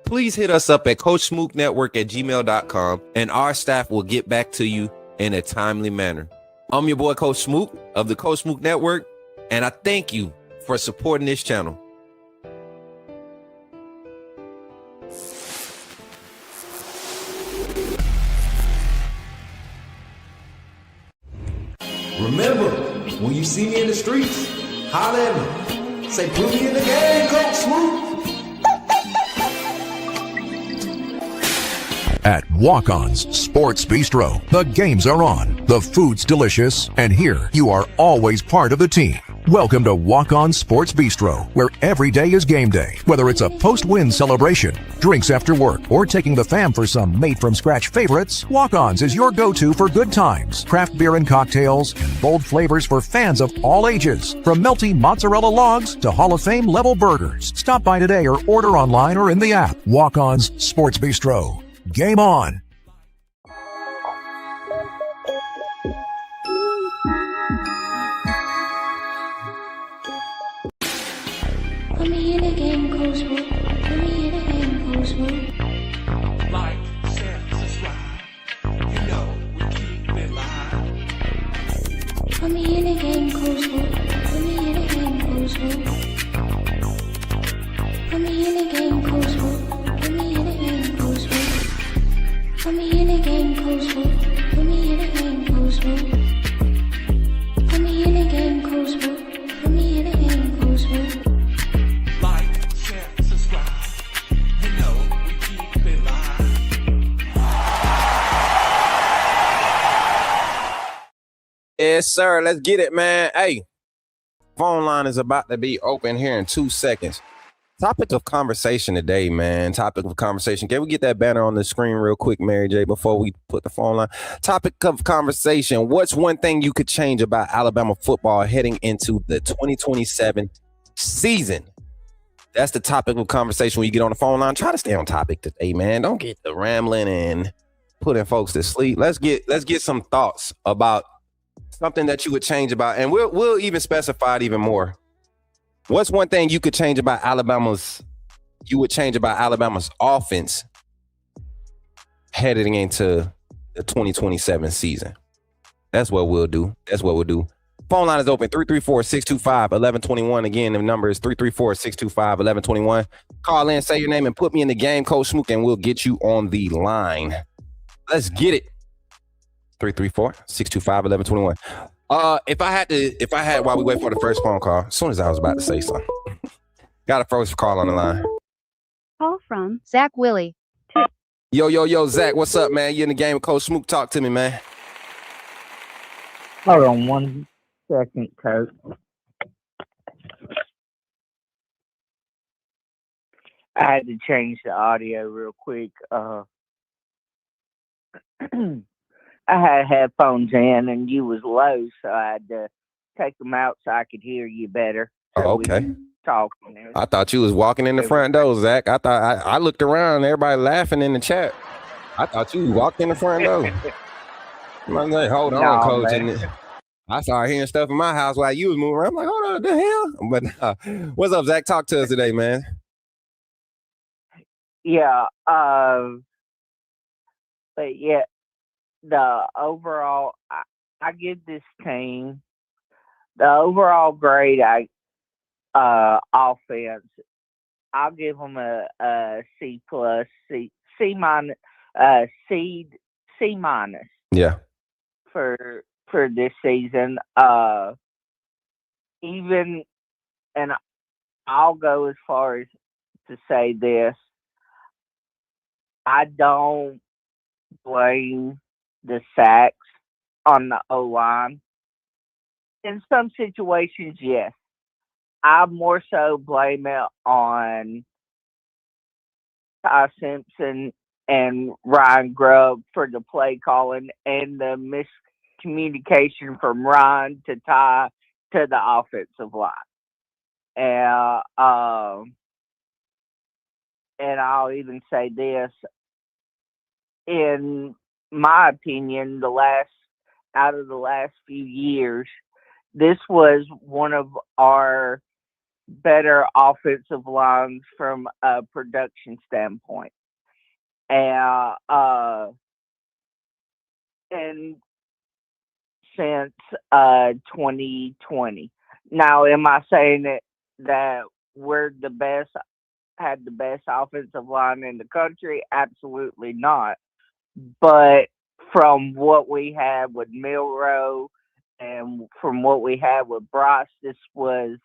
please hit us up at coachsmooknetwork@gmail.com, and our staff will get back to you in a timely manner. I'm your boy, Coach Smook of the Coach Smook Network, and I thank you for supporting this channel. Remember, when you see me in the streets, holler at me. Say, put me in the game, Coach Smook. At Walk-On's Sports Bistro, the games are on, the food's delicious, and here you are always part of the team. Welcome to Walk-On Sports Bistro, where every day is game day. Whether it's a post-win celebration, drinks after work, or taking the fam for some made-from-scratch favorites, Walk-On's is your go-to for good times, craft beer and cocktails, and bold flavors for fans of all ages. From melty mozzarella logs to Hall of Fame level burgers. Stop by today or order online or in the app. Walk-On's Sports Bistro. Game on. Put me in a game, Coach Smook. Put me in a game, Coach Smook. Like, share, subscribe. You know we keep it live. Put me in a game, Coach Smook. Put me in a game, Coach Smook. Put me in a game, Coach Smook. Put me in a game, Coach Smook. Put me in a game, Coach Smook. Put me in a game, Coach Smook. Put me in a game, Coach Smook. Put me in a game, Coach Smook. Like, share, subscribe. You know we keep it live. Yes, sir. Let's get it, man. Hey, phone line is about to be open here in 2 seconds. Topic of conversation today, man. Topic of conversation. Can we get that banner on the screen real quick, Mary J, before we put the phone line? Topic of conversation. What's one thing you could change about Alabama football heading into the 2027 season? That's the topic of conversation when you get on the phone line. Try to stay on topic today, man. Don't get the rambling and putting folks to sleep. Let's get some thoughts about something that you would change about, and we'll even specify it even more. What's one thing you could change about Alabama's offense heading into the 2027 season? That's what we'll do. Phone line is open, 334-625-1121. Again, the number is 334-625-1121. Call in, say your name, and put me in the game, Coach Smook, and we'll get you on the line. Let's get it. 334-625-1121. If I had while we wait for the first phone call, as soon as I was about to say something. Got a first call on the line. Call from Zach Willie. Yo, Zach, what's up, man? You in the game with Coach Smook? Talk to me, man. Hold on 1 second, Coach. I had to change the audio real quick. I had headphones in and you was low, so I had to take them out so I could hear you better. So Oh, okay. Talk. I thought you was walking in the front door, Zach. I thought I looked around, everybody laughing in the chat. I thought you walked in the front door. I'm like, hold on, Coach. And I started hearing stuff in my house while you was moving around. I'm like, hold on, what the hell? But what's up, Zach? Talk to us today, man. Yeah. But yeah, the overall, I give this team the overall grade. Offense, I'll give them a C plus, C minus, C minus. Yeah. For this season, even, and I'll go as far as to say this: I don't blame the sacks on the O-line. In some situations, yes. I more so blame it on Ty Simpson and Ryan Grubb for the play calling and the miscommunication from Ryan to Ty to the offensive line. And I'll even say this, in my opinion, out of the last few years, this was one of our better offensive lines from a production standpoint. And since 2020. Now, am I saying that we're had the best offensive line in the country? Absolutely not. But from what we had with Milrow and from what we had with Bryce, this was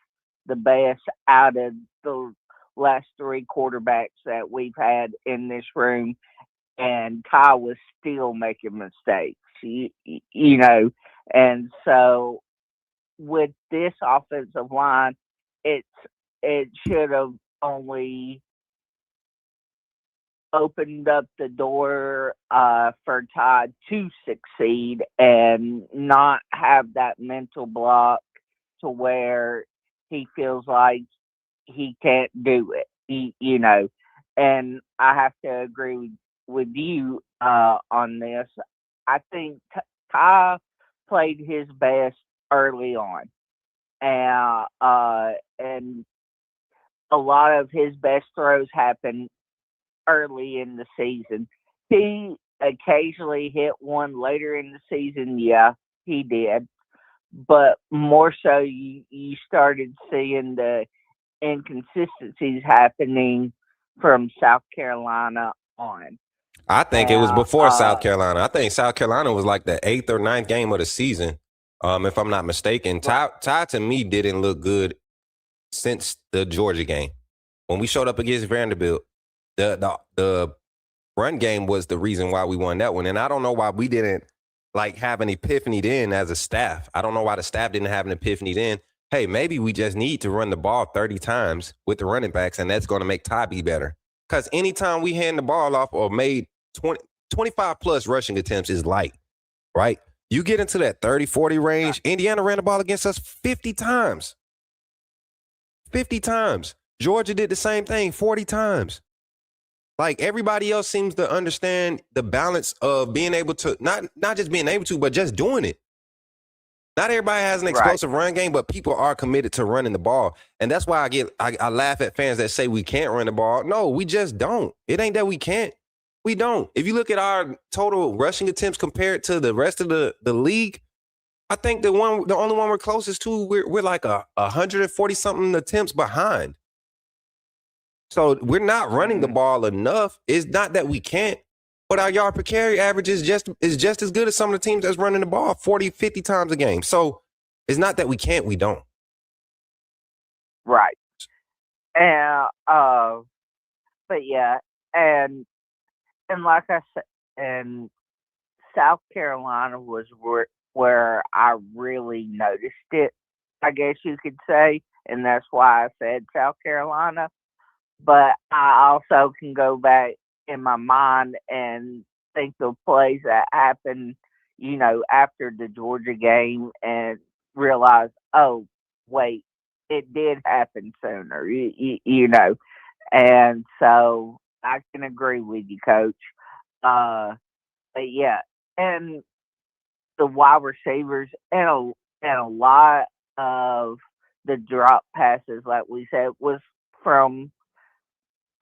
the best out of the last three quarterbacks that we've had in this room. And Ty was still making mistakes, you know. And so with this offensive line, it should have only opened up the door for Ty to succeed and not have that mental block to where he feels like he can't do it, you know. And I have to agree with you on this. I think Ty played his best early on, and a lot of his best throws happened early in the season. He occasionally hit one later in the season, yeah, he did, but more so you started seeing the inconsistencies happening from South Carolina on. I think it was before South Carolina. I think South Carolina was like the 8th or 9th game of the season, if I'm not mistaken. Ty to me didn't look good since the Georgia game. When we showed up against Vanderbilt, the run game was the reason why we won that one. And I don't know why we didn't have an epiphany then as a staff. I don't know why the staff didn't have an epiphany then. Hey, maybe we just need to run the ball 30 times with the running backs, and that's going to make Ty be better. Because anytime we hand the ball off or made 25 plus rushing attempts is light, right? You get into that 30, 40 range. Indiana ran the ball against us 50 times. 50 times. Georgia did the same thing 40 times. Like, everybody else seems to understand the balance of being able to, not just being able to, but just doing it. Not everybody has an explosive run game, but people are committed to running the ball. And that's why I laugh at fans that say we can't run the ball. No, we just don't. It ain't that we can't. We don't. If you look at our total rushing attempts compared to the rest of the league, I think the only one we're closest to, we're like 140 something attempts behind. So we're not running the ball enough. It's not that we can't, but our yard per carry average is just as good as some of the teams that's running the ball 40, 50 times a game. So it's not that we can't, we don't. Right. And but yeah, and like I said, and South Carolina was where I really noticed it, I guess you could say, and that's why I said South Carolina. But I also can go back in my mind and think of plays that happened, you know, after the Georgia game and realize, oh, wait, it did happen sooner, you know. And so I can agree with you, Coach. But yeah, and the wide receivers and a lot of the drop passes, like we said, was from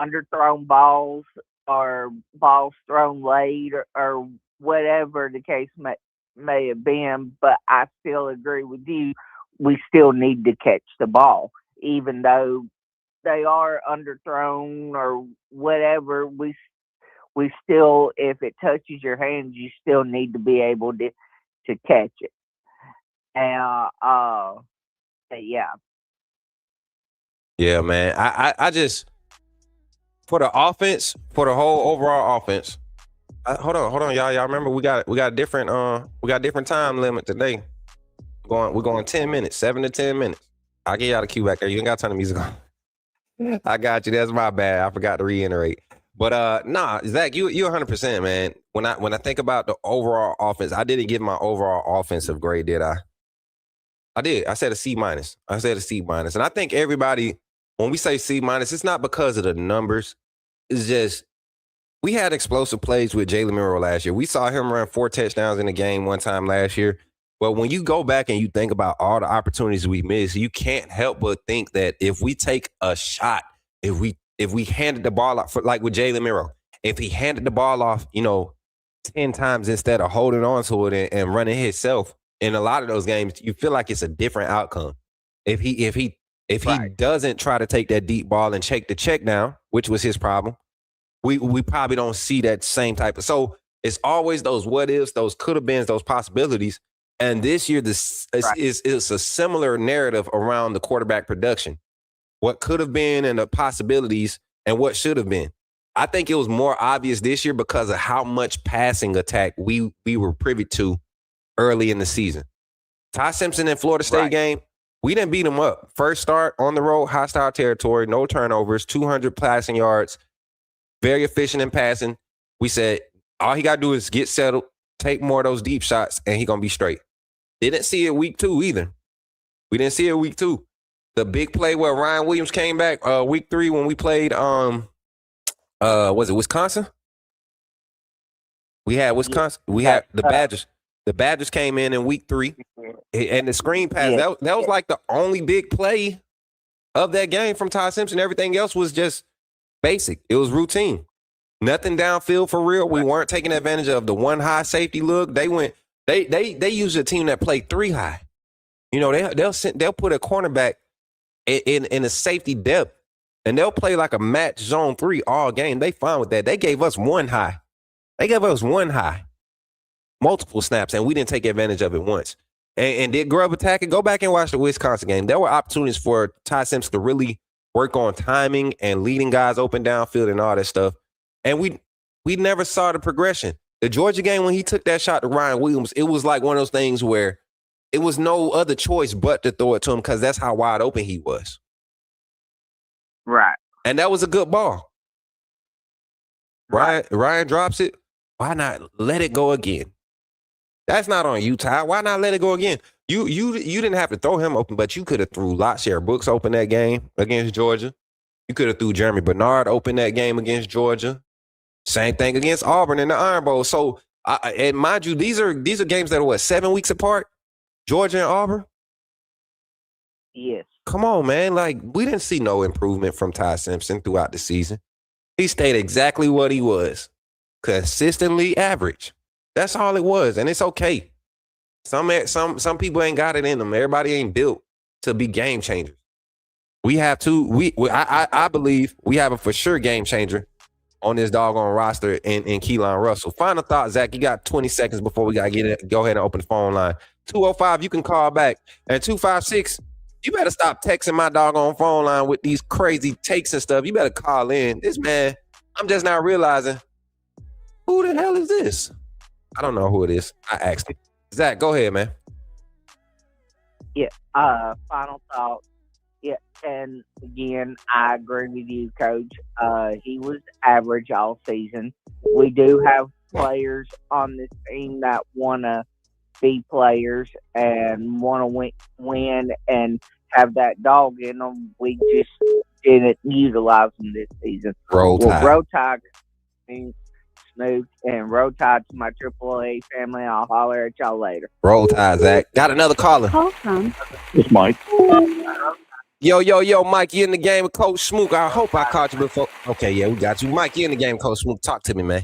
underthrown balls or balls thrown late or whatever the case may have been. But I still agree with you. We still need to catch the ball, even though they are underthrown or whatever. We still, if it touches your hands, you still need to be able to catch it. And yeah. Yeah, man. I just, for the offense, for the whole overall offense. Hold on, y'all. Y'all remember we got a different time limit today. We're going 10 minutes, 7 to 10 minutes. I'll get y'all the cue back there. You ain't got to turn the music on. I got you. That's my bad. I forgot to reiterate. But nah, Zach, you 100%, man. When I think about the overall offense, I didn't give my overall offensive grade, did I? I did. I said a C minus. I said a C minus. And I think everybody, when we say C minus, it's not because of the numbers. It's just we had explosive plays with Jalen Milroe last year. We saw him run 4 touchdowns in a game one time last year. But when you go back and you think about all the opportunities we missed, you can't help but think that if we take a shot, if we handed the ball off, like with Jalen Milroe, if he handed the ball off, 10 times instead of holding on to it and running himself, in a lot of those games, you feel like it's a different outcome. If he doesn't try to take that deep ball and check the check down, which was his problem, we probably don't see that same type of. So it's always those what ifs, those could have beens, those possibilities. And this year, this is a similar narrative around the quarterback production. What could have been and the possibilities and what should have been. I think it was more obvious this year because of how much passing attack we were privy to early in the season. Ty Simpson in Florida State game, we didn't beat him up. First start on the road, hostile territory, no turnovers, 200 passing yards, very efficient in passing. We said all he got to do is get settled, take more of those deep shots, and he's going to be straight. Didn't see it week 2 either. We didn't see it week 2. The big play where Ryan Williams came back week 3 when we played, was it Wisconsin? We had Wisconsin. We had the Badgers. The Badgers came in week 3, and the screen pass, that was like the only big play of that game from Ty Simpson. Everything else was just basic. It was routine. Nothing downfield for real. We weren't taking advantage of the one high safety look. They use a team that played 3 high. They'll put a cornerback in a safety depth, and they'll play like a match zone 3 all game. They fine with that. They gave us 1 high. Multiple snaps, and we didn't take advantage of it once. And did Grubb attack it? Go back and watch the Wisconsin game. There were opportunities for Ty Simpson to really work on timing and leading guys open downfield and all that stuff. And we never saw the progression. The Georgia game, when he took that shot to Ryan Williams, it was like one of those things where it was no other choice but to throw it to him because that's how wide open he was. Right. And that was a good ball. Ryan drops it. Why not let it go again? That's not on you, Ty. Why not let it go again? You didn't have to throw him open, but you could have threw Lotshare Brooks open that game against Georgia. You could have threw Jeremy Bernard open that game against Georgia. Same thing against Auburn in the Iron Bowl. So, and mind you, these are games that are 7 weeks apart? Georgia and Auburn? Yes. Come on, man. Like, we didn't see no improvement from Ty Simpson throughout the season. He stayed exactly what he was. Consistently average. That's all it was, and it's okay. Some people ain't got it in them. Everybody ain't built to be game changers. We have to. I believe we have a for sure game changer on this doggone roster in Keelan Russell. Final thought, Zach. You got 20 seconds before we gotta get it. Go ahead and open the phone line. 205. You can call back, and 256. You better stop texting my doggone phone line with these crazy takes and stuff. You better call in. This man, I'm just now realizing who the hell is this. I don't know who it is. I asked him. Zach, go ahead, man. Yeah. Final thought. Yeah. And again, I agree with you, Coach. He was average all season. We do have players on this team that want to be players and want to win and have that dog in them. We just didn't utilize them this season. Roll Tide. Smook and Roll Tide to my AAA family. I'll holler at y'all later. Roll Tide, Zach. Got another caller. Call from It's Mike. Yo, Mike, you in the game with Coach Smook. I hope I caught you before. Okay, yeah, we got you. Mike, you in the game with Coach Smook. Talk to me, man.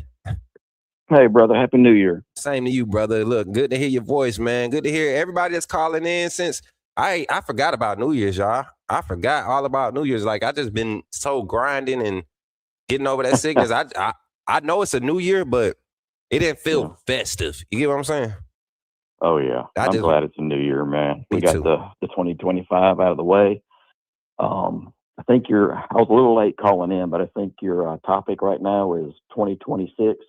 Hey, brother. Happy New Year. Same to you, brother. Look, good to hear your voice, man. Good to hear everybody that's calling in since I forgot about New Year's, y'all. I forgot all about New Year's. Like, I just been so grinding and getting over that sickness. I know it's a new year, but it didn't feel festive. You get what I'm saying? Oh, yeah. I'm glad it's a new year, man. We got the 2025 out of the way. I think I was a little late calling in, but I think your topic right now is 2026.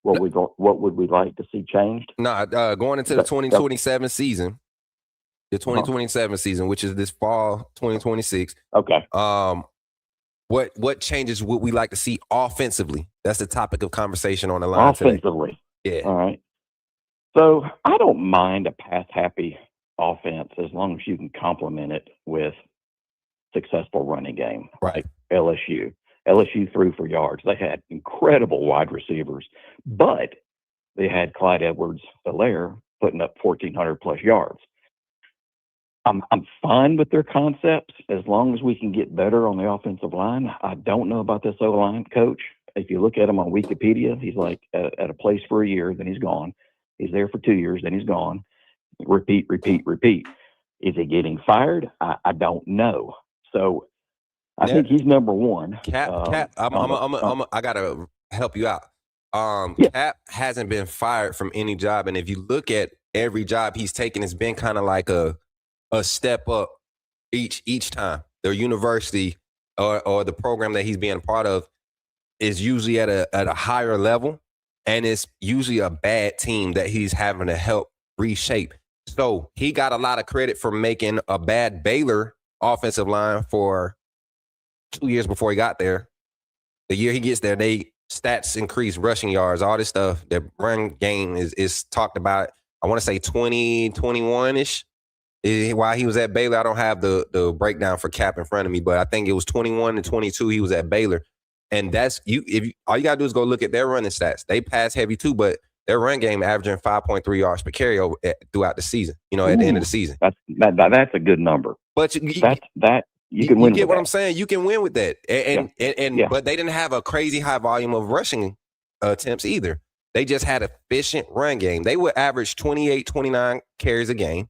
What would we like to see changed? Going into the 2027 season. The 2027 season, which is this fall 2026. Okay. What changes would we like to see offensively? That's the topic of conversation on the line offensively. Today. Yeah. All right. So I don't mind a pass-happy offense as long as you can complement it with successful running game. Right. LSU threw for yards. They had incredible wide receivers, but they had Clyde Edwards-Helaire putting up 1,400 plus yards. I'm fine with their concepts as long as we can get better on the offensive line. I don't know about this O-line coach. If you look at him on Wikipedia, he's like at a place for a year, then he's gone. He's there for 2 years, then he's gone. Repeat. Is he getting fired? I don't know. So I think he's number one. Cap, I gotta help you out. Cap hasn't been fired from any job, and if you look at every job he's taken, it's been kind of like a step up each time. The university or the program that he's being a part of is usually at a higher level, and it's usually a bad team that he's having to help reshape. So he got a lot of credit for making a bad Baylor offensive line for 2 years before he got there. The year he gets there, they stats increase, rushing yards, all this stuff. The run game is talked about. I want to say 2021-ish. While he was at Baylor, I don't have the breakdown for Cap in front of me, but I think it was 21 and 22 he was at Baylor. And that's all you got to do is go look at their running stats. They pass heavy too, but their run game averaging 5.3 yards per carry throughout the season, at the end of the season. That's a good number. But you can win. You get what I'm saying? You can win with that. But they didn't have a crazy high volume of rushing attempts either. They just had an efficient run game. They would average 28, 29 carries a game.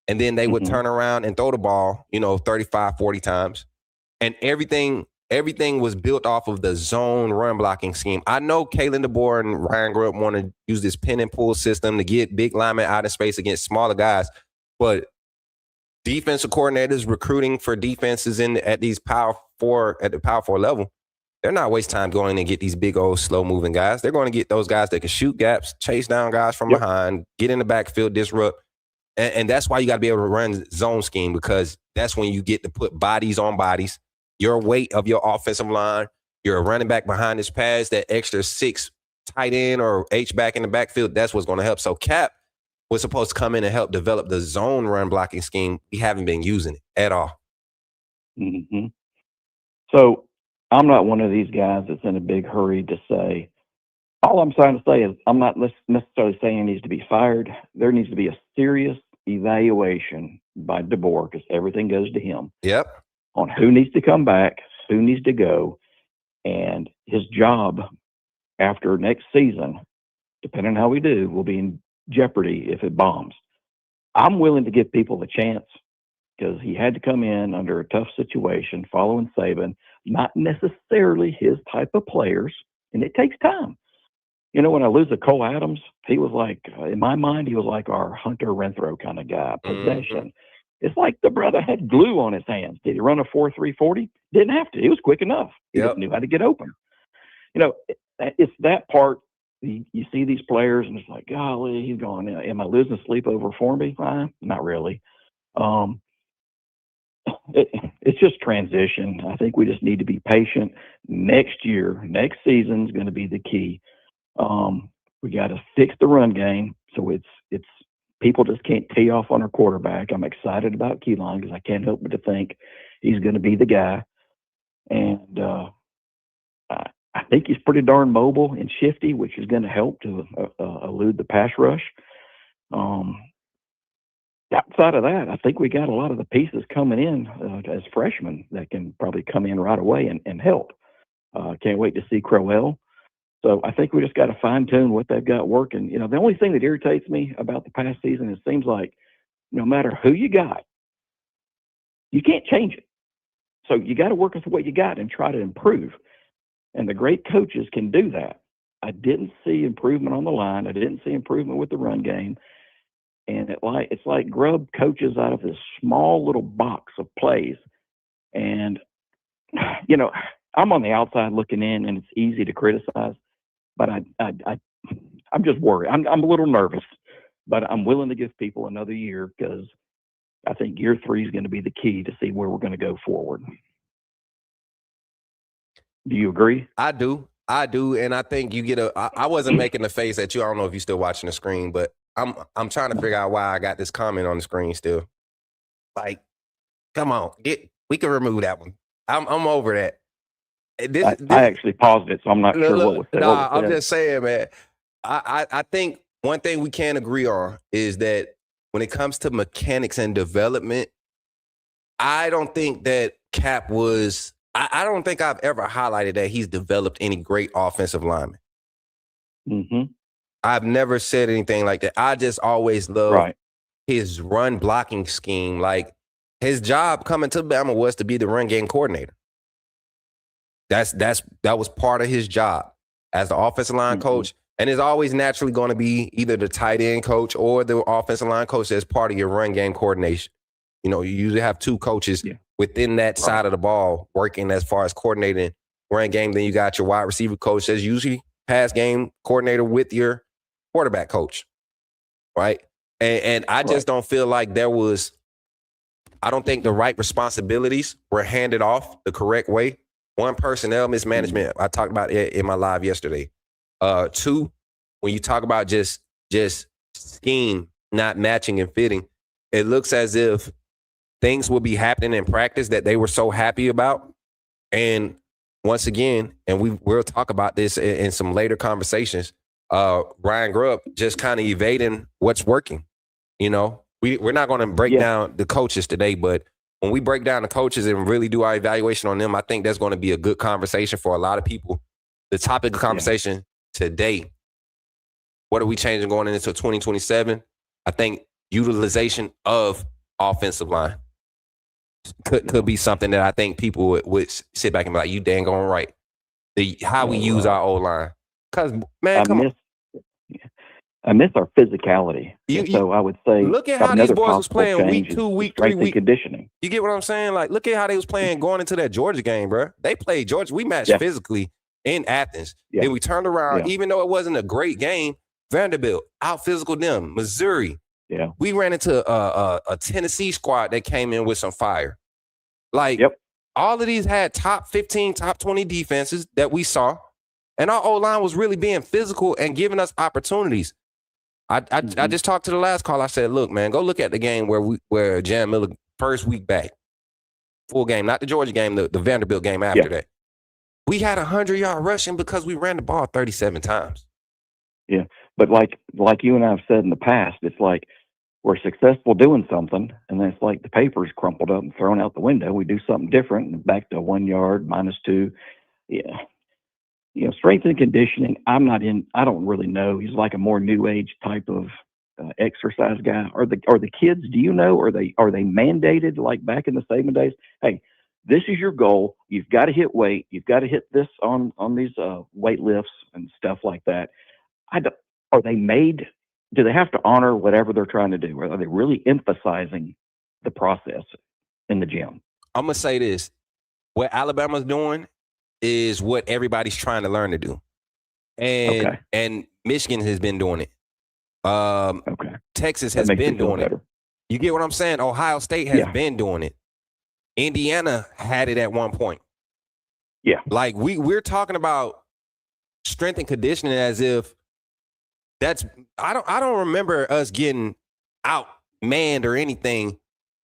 And then they would turn around and throw the ball, 35, 40 times. And everything was built off of the zone run blocking scheme. I know Kalen DeBoer and Ryan Grubb want to use this pin and pull system to get big linemen out of space against smaller guys. But defensive coordinators recruiting for defenses at the Power 4 level, they're not wasting time going and get these big old slow moving guys. They're going to get those guys that can shoot gaps, chase down guys from behind, get in the backfield, disrupt. And that's why you got to be able to run zone scheme, because that's when you get to put bodies on bodies. Your weight of your offensive line, you're a running back behind this pass, that extra 6 tight end or H-back in the backfield, that's what's going to help. So Cap was supposed to come in and help develop the zone run blocking scheme. We haven't been using it at all. Mm-hmm. So I'm not one of these guys that's in a big hurry to say, all I'm trying to say is I'm not necessarily saying he needs to be fired. There needs to be a serious evaluation by DeBoer, because everything goes to him. Yep. On who needs to come back, who needs to go, and his job after next season, depending on how we do, will be in jeopardy if it bombs. I'm willing to give people a chance, because he had to come in under a tough situation following Saban, not necessarily his type of players, and it takes time. When I lose to Cole Adams, he was like, in my mind, he was like our Hunter Renfrow kind of guy, possession. Mm-hmm. It's like the brother had glue on his hands. Did he run a 4.340? Didn't have to. He was quick enough. He just knew how to get open. It's that part. You see these players, and it's like, golly, he's going, am I losing sleep over Formby? Not really. It's just transition. I think we just need to be patient. Next season's going to be the key. We got to fix the run game, so it's people just can't tee off on our quarterback. I'm excited about Keelan, because I can't help but to think he's going to be the guy. And I think he's pretty darn mobile and shifty, which is going to help to elude the pass rush. Outside of that, I think we got a lot of the pieces coming in as freshmen that can probably come in right away and help. Can't wait to see Crowell. So I think we just got to fine-tune what they've got working. The only thing that irritates me about the past season, it seems like no matter who you got, you can't change it. So you got to work with what you got and try to improve. And the great coaches can do that. I didn't see improvement on the line. I didn't see improvement with the run game. And it's like Grubb coaches out of this small little box of plays. And, I'm on the outside looking in, and it's easy to criticize. But I'm just worried. I'm a little nervous, but I'm willing to give people another year, because I think year 3 is going to be the key to see where we're going to go forward. Do you agree? I do, and I think you get I wasn't making the face at you. I don't know if you're still watching the screen, but I'm trying to figure out why I got this comment on the screen still. Like, come on, we can remove that one. I'm over that. I actually paused it, so I'm not sure what was said. Nah, I'm just saying, man. I think one thing we can agree on is that when it comes to mechanics and development, I don't think that Cap was. I don't think I've ever highlighted that he's developed any great offensive lineman. Mm-hmm. I've never said anything like that. I just always loved his run blocking scheme. Like, his job coming to Bama was to be the run game coordinator. That was part of his job as the offensive line coach, and is always naturally going to be either the tight end coach or the offensive line coach as part of your run game coordination. You know, you usually have two coaches within that side of the ball working as far as coordinating run game. Then you got your wide receiver coach that's usually pass game coordinator with your quarterback coach, right? And I just don't feel like I don't think the right responsibilities were handed off the correct way. One, personnel mismanagement. I talked about it in my live yesterday. Two, when you talk about just scheme not matching and fitting, it looks as if things will be happening in practice that they were so happy about. And once again, and we'll talk about this in some later conversations, Ryan Grubb just kind of evading what's working. You know, we're not going to break down the coaches today, but when we break down the coaches and really do our evaluation on them, I think that's going to be a good conversation for a lot of people. The topic of conversation today, what are we changing going into 2027? I think utilization of offensive line could be something that I think people would sit back and be like, you dang on right. How we use our O-line. Because, man, I miss our physicality. So I would say, look at how these boys was playing week 2, week 3, week conditioning. You get what I'm saying? Like, look at how they was playing going into that Georgia game, bro. They played Georgia. We matched physically in Athens. Then we turned around, even though it wasn't a great game. Vanderbilt out physical them. Missouri. Yeah, we ran into a Tennessee squad that came in with some fire. Like, all of these had top 15, top 20 defenses that we saw, and our O-line was really being physical and giving us opportunities. I just talked to the last call. I said, look, man, go look at the game where Jan Miller first week back, full game, not the Georgia game, the Vanderbilt game after that. We had 100-yard rushing because we ran the ball 37 times. Yeah, but like you and I have said in the past, it's like we're successful doing something, and then it's like the paper's crumpled up and thrown out the window. We do something different, and back to 1 yard, -2. Yeah. You know, strength and conditioning, I don't really know. He's like a more new age type of exercise guy. Are the kids, do you know, are they mandated like back in the Saban days? Hey, this is your goal. You've got to hit weight. You've got to hit this on these weight lifts and stuff like that. Are they made? Do they have to honor whatever they're trying to do? Or are they really emphasizing the process in the gym? I'm going to say this. What Alabama's doing is what everybody's trying to learn to do. And Michigan has been doing it. Texas has been doing it. You get what I'm saying? Ohio State has been doing it. Indiana had it at one point. Yeah. Like we're talking about strength and conditioning as if I don't remember us getting outmanned or anything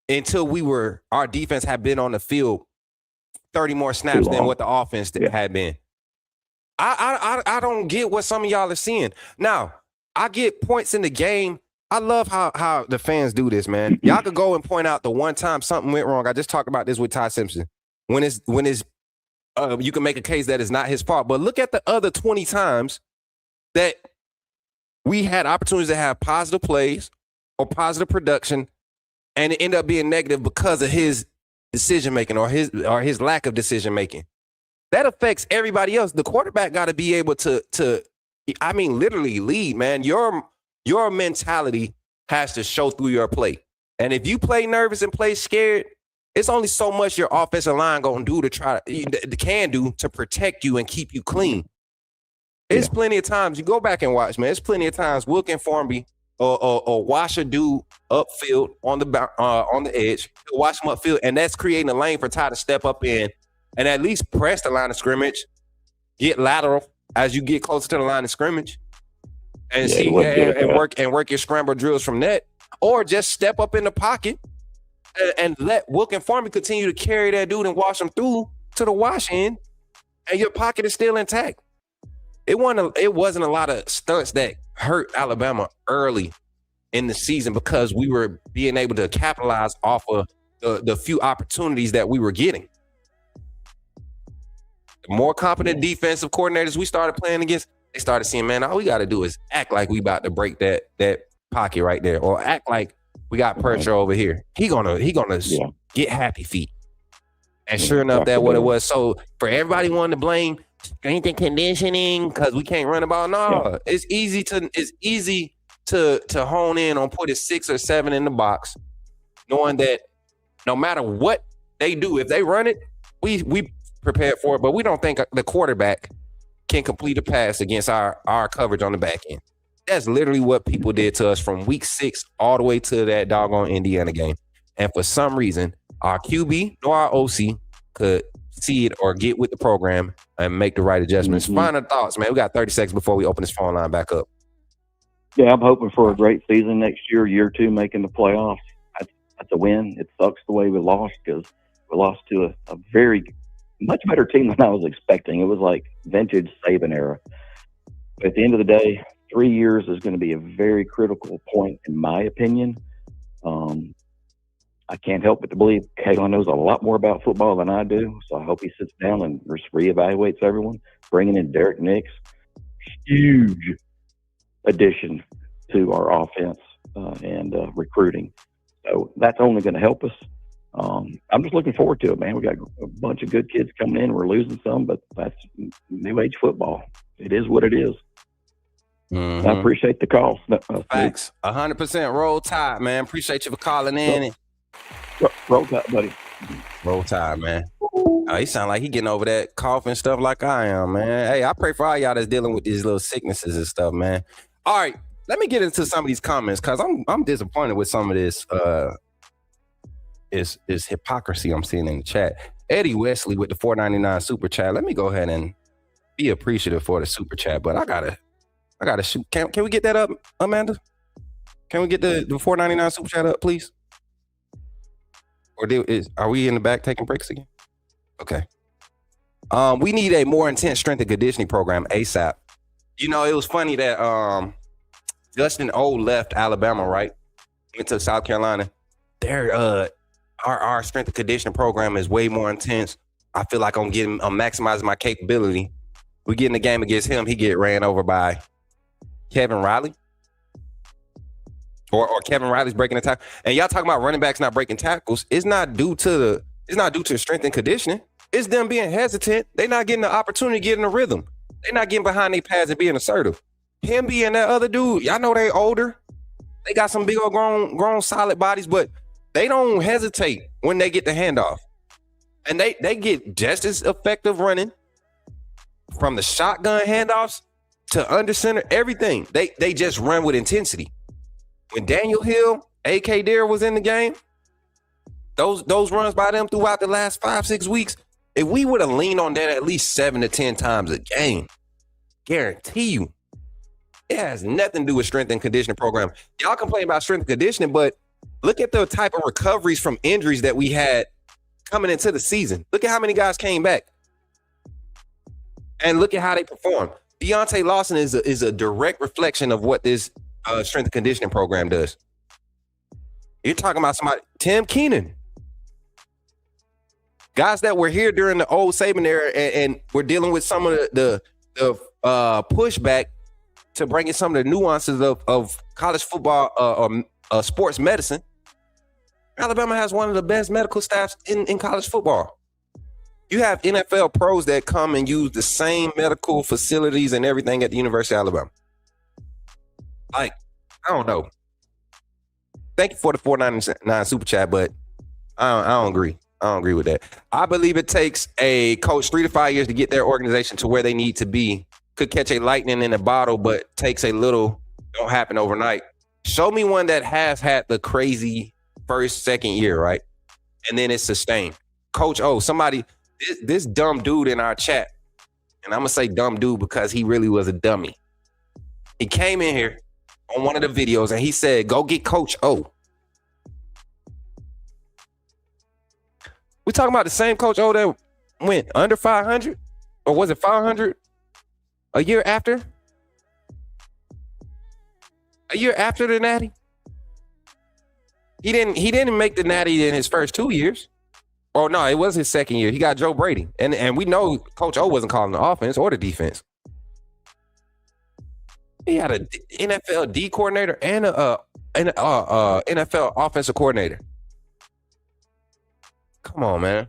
until our defense had been on the field 30 more snaps than what the offense had been. I don't get what some of y'all are seeing. Now, I get points in the game. I love how the fans do this, man. Y'all could go and point out the one time something went wrong. I just talked about this with Ty Simpson. When you can make a case that it's not his fault, but look at the other 20 times that we had opportunities to have positive plays or positive production, and it ended up being negative because of his decision making or his lack of decision making. That affects everybody else. The quarterback got to be able to literally lead, man. Your mentality has to show through your play. And if you play nervous and play scared, it's only so much your offensive line gonna do to protect you and keep you clean. It's plenty of times you go back and watch, man. It's plenty of times Wilk and Formby or wash a dude upfield on the edge, watch him upfield, and that's creating a lane for Ty to step up in and at least press the line of scrimmage get lateral as you get closer to the line of scrimmage, and Yeah, see he wasn't good at that. work your scramble drills from that, or just step up in the pocket and let Wilk and Farmer continue to carry that dude and wash him through to the wash end, and your pocket is still intact. It wasn't a lot of stunts that hurt Alabama early in the season because we were being able to capitalize off of the few opportunities that we were getting. The more competent defensive coordinators we started playing against, they started seeing, man, all we got to do is act like we about to break that pocket right there, or act like we got pressure over here. He gonna get happy feet. And sure enough, that's what it was. So for everybody wanting to blame strength and conditioning because we can't run the ball, no, it's easy to hone in on putting 6 or 7 in the box, knowing that no matter what they do, if they run it, we prepared for it, but we don't think the quarterback can complete a pass against our coverage on the back end. That's literally what people did to us from week 6 all the way to that doggone Indiana game. And for some reason, our QB nor our OC could see it or get with the program and make the right adjustments. Final thoughts, man. We got 30 seconds before we open this phone line back up. Yeah, I'm hoping for a great season next year 2 making the playoffs. That's a win. It sucks the way we lost because we lost to a very much better team than I was expecting. It was like vintage Saban era. But at the end of the day, 3 years is going to be a very critical point, in my opinion. I can't help but to believe Kalen knows a lot more about football than I do. So I hope he sits down and reevaluates everyone. Bringing in Derek Nix, huge addition to our offense and recruiting. So that's only going to help us. I'm just looking forward to it, man. We got a bunch of good kids coming in. We're losing some, but that's new age football. It is what it is. Mm-hmm. I appreciate the call. Facts. 100% Roll Tide, man. Appreciate you for calling in. Roll Tide, buddy. Roll Tide, man. Oh, he sound like he getting over that cough and stuff like I am, man. Hey, I pray for all y'all that's dealing with these little sicknesses and stuff, man. All right, let me get into some of these comments because I'm disappointed with some of this is hypocrisy I'm seeing in the chat. Eddie Wesley with the $4.99 super chat. Let me go ahead and be appreciative for the super chat, but I gotta shoot. Can we get that up, Amanda? Can we get the $4.99 super chat up, please? Or are we in the back taking breaks again? Okay. We need a more intense strength and conditioning program ASAP. You know, it was funny that Justin O left Alabama, right? Went to South Carolina. Our strength and conditioning program is way more intense. I feel like I'm maximizing my capability. We get in the game against him, he get ran over by Kevin Riley. Or Kevin Riley's breaking the tackle. And y'all talking about running backs not breaking tackles. It's not due to strength and conditioning. It's them being hesitant. They're not getting the opportunity to get in the rhythm. They're not getting behind their pads and being assertive. Him being that other dude, y'all know they older. They got some big old grown solid bodies, but they don't hesitate when they get the handoff. And they get just as effective running from the shotgun handoffs to under center, everything. They just run with intensity. When Daniel Hill, A.K. Dare was in the game, those runs by them throughout the last 5-6 weeks, if we would have leaned on that at least 7 to 10 times a game, guarantee you, it has nothing to do with strength and conditioning program. Y'all complain about strength and conditioning, but look at the type of recoveries from injuries that we had coming into the season. Look at how many guys came back. And look at how they performed. Deontay Lawson is a direct reflection of what this strength and conditioning program does. You're talking about somebody, Tim Keenan. Guys that were here during the old Saban era and we're dealing with some of the pushback to bring in some of the nuances of college football or sports medicine. Alabama has one of the best medical staffs in college football. You have NFL pros that come and use the same medical facilities and everything at the University of Alabama. Like, I don't know. Thank you for the $4.99 super chat, but I don't agree. I don't agree with that. I believe it takes a coach 3 to 5 years to get their organization to where they need to be. Could catch a lightning in a bottle, but takes a little, don't happen overnight. Show me one that has had the crazy first, second year, right? And then it's sustained. Coach O, somebody, this dumb dude in our chat and I'm gonna say dumb dude because he really was a dummy. He came in here on one of the videos and he said, "Go get Coach O." We talking about the same Coach O that went under 500, or was it 500 a year after? A year after the Natty? He didn't make the Natty in his first 2 years. Oh no, it was his second year. He got Joe Brady, and we know Coach O wasn't calling the offense or the defense. He had an NFL D coordinator and a NFL offensive coordinator. Come on, man.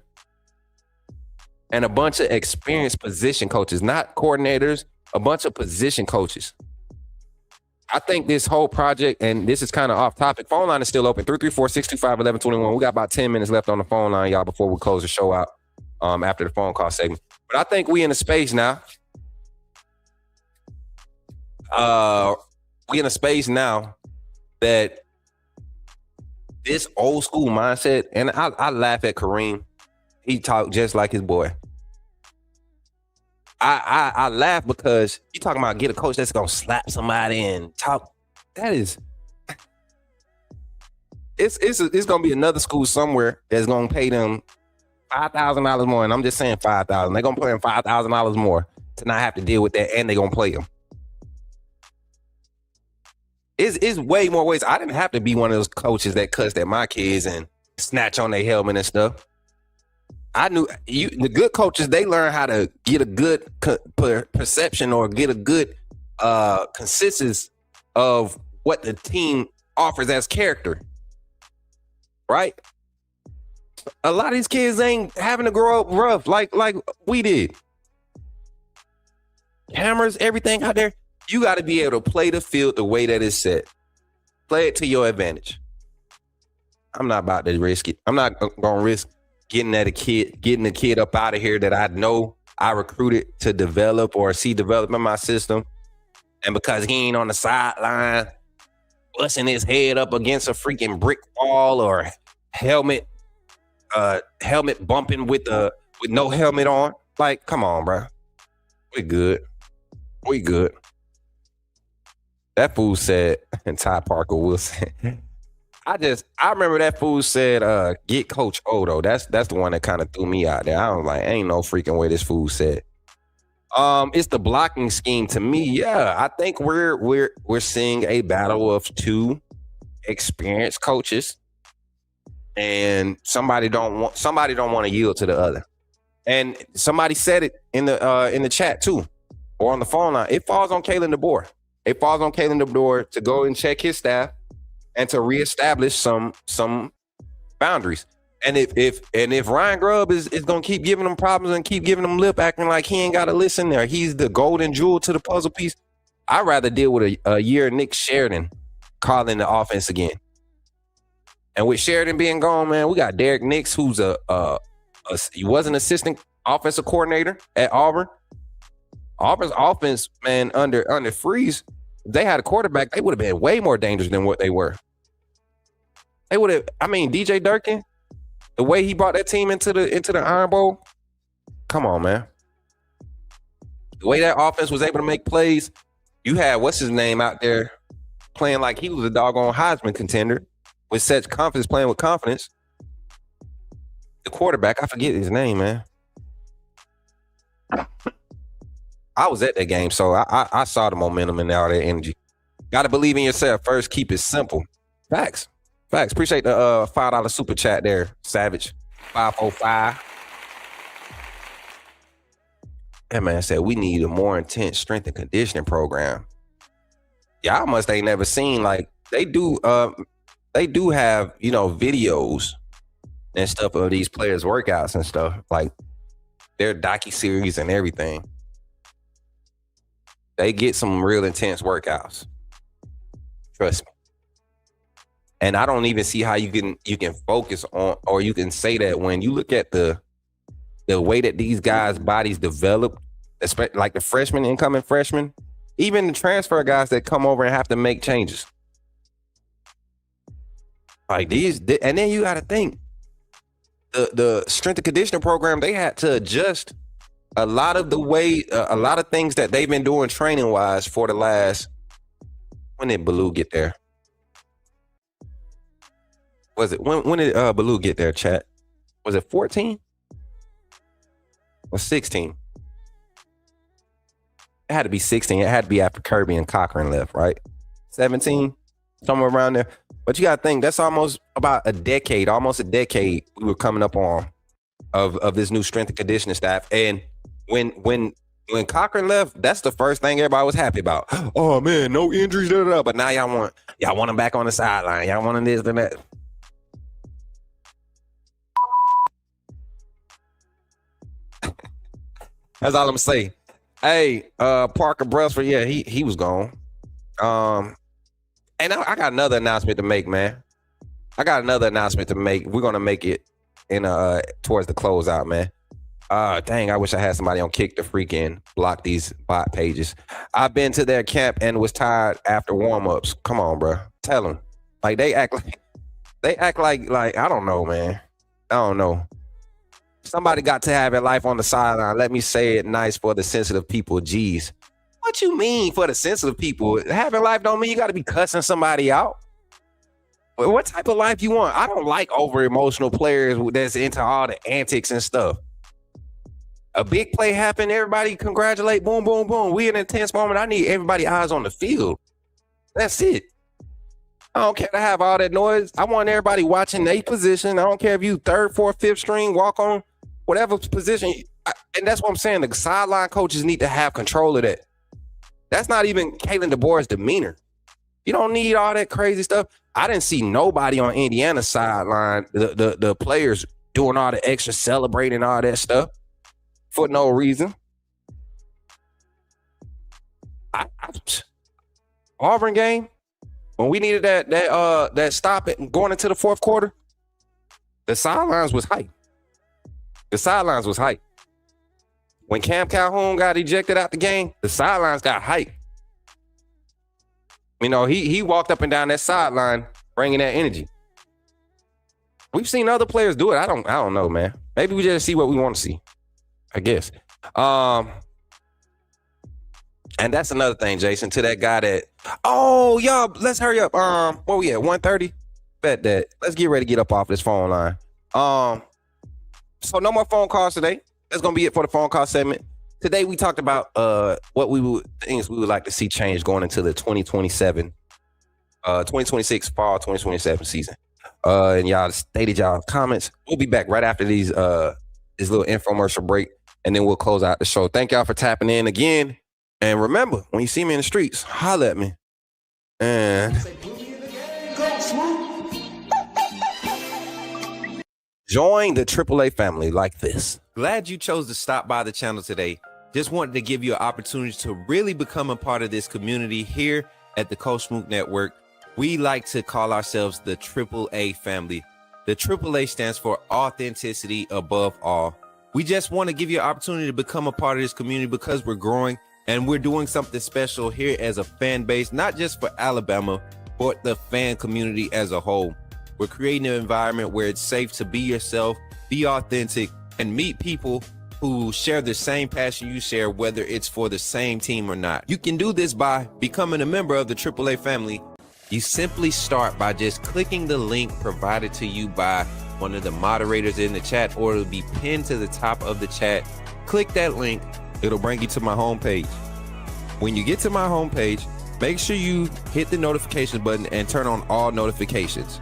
And a bunch of experienced position coaches, not coordinators, a bunch of position coaches. I think this whole project, and this is kind of off topic, phone line is still open, 334-625-1121. We got about 10 minutes left on the phone line, y'all, before we close the show out after the phone call segment. But I think we in a space now. We in a space now that this old school mindset, and I laugh at Kareem. He talked just like his boy. I laugh because you talking about get a coach that's gonna slap somebody and talk. That is, it's gonna be another school somewhere that's gonna pay them $5,000 more, and I'm just saying $5,000. They're gonna pay them $5,000 more to not have to deal with that, and they're gonna play them. It's way more ways. I didn't have to be one of those coaches that cussed at my kids and snatch on their helmet and stuff. I knew the good coaches, they learn how to get a good perception or get a good consistency of what the team offers as character, right? A lot of these kids ain't having to grow up rough like we did. Cameras, everything out there. You got to be able to play the field the way that it's set. Play it to your advantage. I'm not about to risk it. I'm not going to risk getting the kid up out of here that I know I recruited to develop or see develop in my system. And because he ain't on the sideline, busting his head up against a freaking brick wall or helmet bumping with no helmet on. Like, come on, bro. We good. That fool said, and Ty Parker will say, I remember that fool said, get Coach O, though. That's the one that kind of threw me out there. I was like, ain't no freaking way this fool said. It's the blocking scheme to me. Yeah, I think we're seeing a battle of two experienced coaches, and somebody don't want to yield to the other. And somebody said it in the chat too, or on the phone line. It falls on Kalen DeBoer. It falls on Kalen DeBoer to go and check his staff and to reestablish some boundaries. And if Ryan Grubb is gonna keep giving them problems and keep giving them lip, acting like he ain't gotta listen there, he's the golden jewel to the puzzle piece. I'd rather deal with a year Nick Sheridan calling the offense again. And with Sheridan being gone, man, we got Derek Nix, who's he was an assistant offensive coordinator at Auburn. Auburn's offense, man, under Freeze, if they had a quarterback, they would have been way more dangerous than what they were. They would have. I mean, DJ Durkin, the way he brought that team into the Iron Bowl, come on, man. The way that offense was able to make plays, you had what's his name out there playing like he was a doggone Heisman contender with such confidence, playing with confidence. The quarterback, I forget his name, man. I was at that game, so I saw the momentum and all that energy. Got to believe in yourself first. Keep it simple. Facts. Appreciate the $5 super chat there, Savage 545. That man said we need a more intense strength and conditioning program. Y'all must ain't never seen, like, they do have, videos and stuff of these players' workouts and stuff, like their docu-series and everything. They get some real intense workouts. Trust me. And I don't even see how you can focus on, or you can say that when you look at the way that these guys' bodies develop, especially like the incoming freshmen, even the transfer guys that come over and have to make changes. Like these, and then you got to think the strength and conditioning program, they had to adjust a lot of things that they've been doing training wise for the last, when did Baloo get there? When did Baloo get there, chat? Was it 14 or 16? It had to be 16. It had to be after Kirby and Cochran left, right? 17, somewhere around there. But you got to think, that's almost about almost a decade we were coming up on of this new strength and conditioning staff. And when Cochran left, that's the first thing everybody was happy about. Oh man, no injuries, but now y'all want him back on the sideline. Y'all want him this and that. That's all I'm saying. Hey, Parker Brusford, yeah, he was gone. And I got another announcement to make, man. We're gonna make it in towards the closeout, man. Dang, I wish I had somebody on Kick the freaking block these bot pages. I've been to their camp and was tired after warm-ups. Come on, bro. Tell them. Like they act like I don't know, man. I don't know. Somebody got to have their life on the sideline. Let me say it nice for the sensitive people. Jeez. What you mean for the sensitive people? Having life don't mean you got to be cussing somebody out. What type of life you want? I don't like over emotional players that's into all the antics and stuff. A big play happened, everybody congratulate, boom, boom, boom. We in an intense moment. I need everybody eyes on the field. That's it. I don't care to have all that noise. I want everybody watching their position. I don't care if you third, fourth, fifth string, walk on, whatever position. And that's what I'm saying. The sideline coaches need to have control of that. That's not even Kalen DeBoer's demeanor. You don't need all that crazy stuff. I didn't see nobody on Indiana's sideline, the players doing all the extra celebrating, all that stuff for no reason. Auburn game, when we needed that stop it going into the fourth quarter, the sidelines was hype. When Cam Calhoun got ejected out the game, the sidelines got hype. You know, he walked up and down that sideline bringing that energy. We've seen other players do it. I don't know, man. Maybe we just see what we want to see, I guess. And that's another thing, Jason, to that guy that, oh, y'all, let's hurry up. Where we at, 1:30? Bet that. Let's get ready to get up off this phone line. So no more phone calls today. That's going to be it for the phone call segment. Today we talked about things we would like to see change going into the 2026 fall 2027 season. And y'all stated y'all comments. We'll be back right after this little infomercial break, and then we'll close out the show. Thank y'all for tapping in again. And remember, when you see me in the streets, holler at me. And join the AAA family like this. Glad you chose to stop by the channel today. Just wanted to give you an opportunity to really become a part of this community here at the Coach Smook Network. We like to call ourselves the AAA family. The AAA stands for authenticity above all. We just want to give you an opportunity to become a part of this community because we're growing and we're doing something special here as a fan base, not just for Alabama, but the fan community as a whole. We're creating an environment where it's safe to be yourself, be authentic, and meet people who share the same passion you share, whether it's for the same team or not. You can do this by becoming a member of the AAA family. You simply start by just clicking the link provided to you by one of the moderators in the chat, or it'll be pinned to the top of the chat. Click that link. It'll bring you to my homepage. When you get to my homepage, make sure you hit the notification button and turn on all notifications.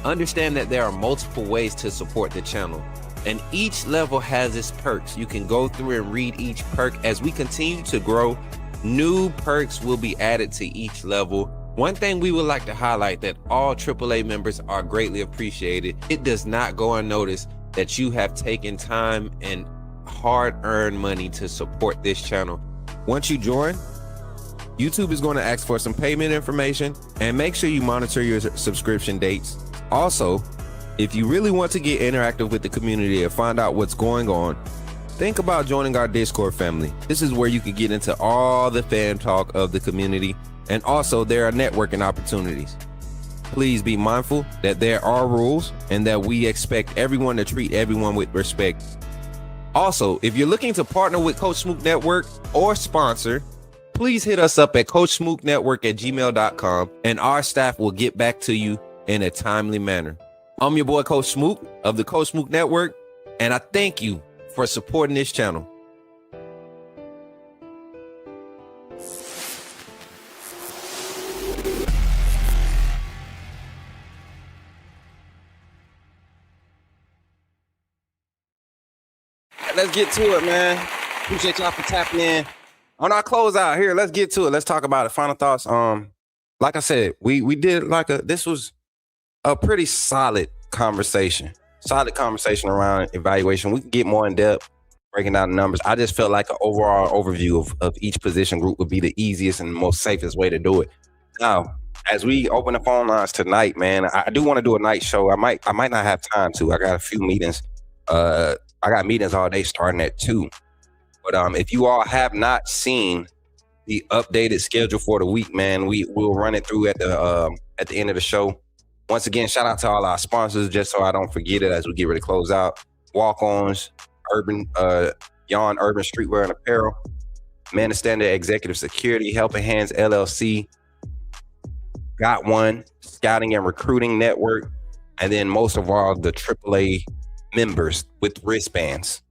Understand that there are multiple ways to support the channel, and each level has its perks. You can go through and read each perk. As we continue to grow, new perks will be added to each level. One thing we would like to highlight that all AAA members are greatly appreciated. It does not go unnoticed that you have taken time and hard-earned money to support this channel. Once you join, YouTube is going to ask for some payment information, and make sure you monitor your subscription dates. Also, if you really want to get interactive with the community and find out what's going on, think about joining our Discord family. This is where you can get into all the fan talk of the community, and also there are networking opportunities. Please be mindful that there are rules and that we expect everyone to treat everyone with respect. Also, if you're looking to partner with Coach Smook Network or sponsor, please hit us up at coachsmooknetwork@gmail.com and our staff will get back to you in a timely manner. I'm your boy, Coach Smook of the Coach Smook Network, and I thank you for supporting this channel. Let's get to it, man. Appreciate y'all for tapping in. On our closeout here, let's get to it. Let's talk about it. Final thoughts. Like I said, we did this was a pretty solid conversation. Solid conversation around evaluation. We can get more in depth, breaking down the numbers. I just felt like an overall overview of each position group would be the easiest and most safest way to do it. Now, as we open the phone lines tonight, man, I do want to do a night show. I might not have time to. I got a few meetings. I got meetings all day starting at 2. But if you all have not seen the updated schedule for the week, man, we'll run it through at the end of the show. Once again, shout out to all our sponsors, just so I don't forget it as we get ready to close out. Walk-Ons, Urban Streetwear and Apparel, Man of Standard Executive Security, Helping Hands LLC, Got One, Scouting and Recruiting Network, and then most of all, the AAA members with wristbands.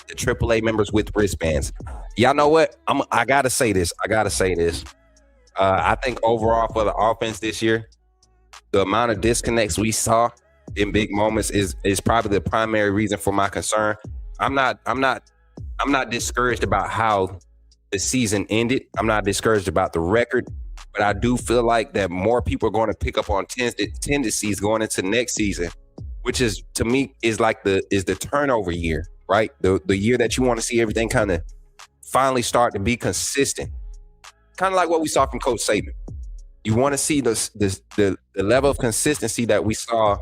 The AAA members with wristbands. Y'all know what? I gotta say this. I think overall for the offense this year, the amount of disconnects we saw in big moments is probably the primary reason for my concern. I'm not discouraged about how the season ended. I'm not discouraged about the record, but I do feel like that more people are going to pick up on tendencies going into next season, which is, to me, is the turnover year, right? The year that you want to see everything kind of finally start to be consistent. Kind of like what we saw from Coach Saban. You want to see the level of consistency that we saw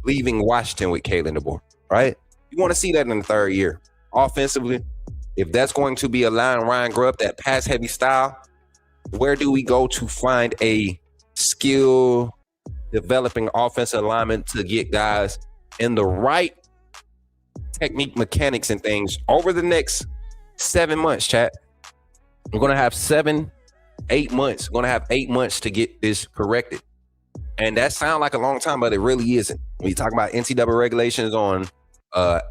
leaving Washington with Kalen DeBoer, right? You want to see that in the third year. Offensively, if that's going to be allowing Ryan Grubb that pass-heavy style, where do we go to find a skill developing offensive alignment to get guys in the right technique, mechanics, and things over the next 7 months, chat? We're going to have 8 months. We're going to have 8 months to get this corrected. And that sounds like a long time, but it really isn't. When you talk about NCAA regulations on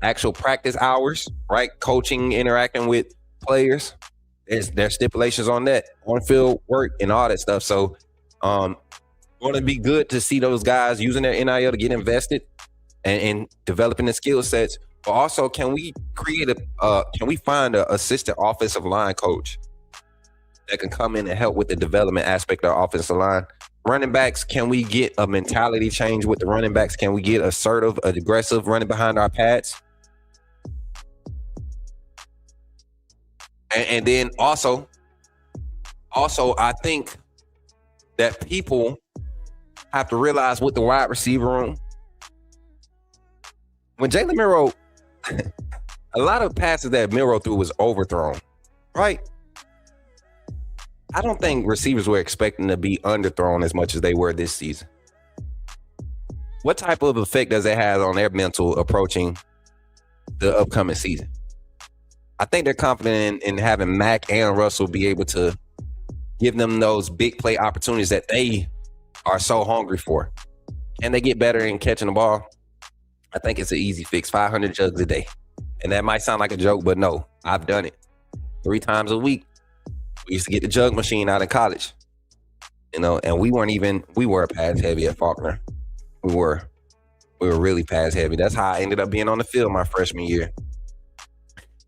actual practice hours, right? Coaching, interacting with players, there's stipulations on that, on-field work and all that stuff. So going to be good to see those guys using their NIL to get invested and developing the skill sets. But also, can we find an assistant offensive line coach that can come in and help with the development aspect of offensive line? Running backs, can we get a mentality change with the running backs? Can we get assertive, aggressive, running behind our pads? And then also, I think that people have to realize with the wide receiver room, when Jalen Milroe, a lot of passes that Milroe threw was overthrown, right? I don't think receivers were expecting to be underthrown as much as they were this season. What type of effect does it have on their mental approaching the upcoming season? I think they're confident in having Mack and Russell be able to give them those big play opportunities that they are so hungry for. Can they get better in catching the ball? I think it's an easy fix, 500 jugs a day. And that might sound like a joke, but no, I've done it 3 times a week. We used to get the jug machine out in college, and we were pass heavy at Faulkner. We were really pass heavy. That's how I ended up being on the field my freshman year.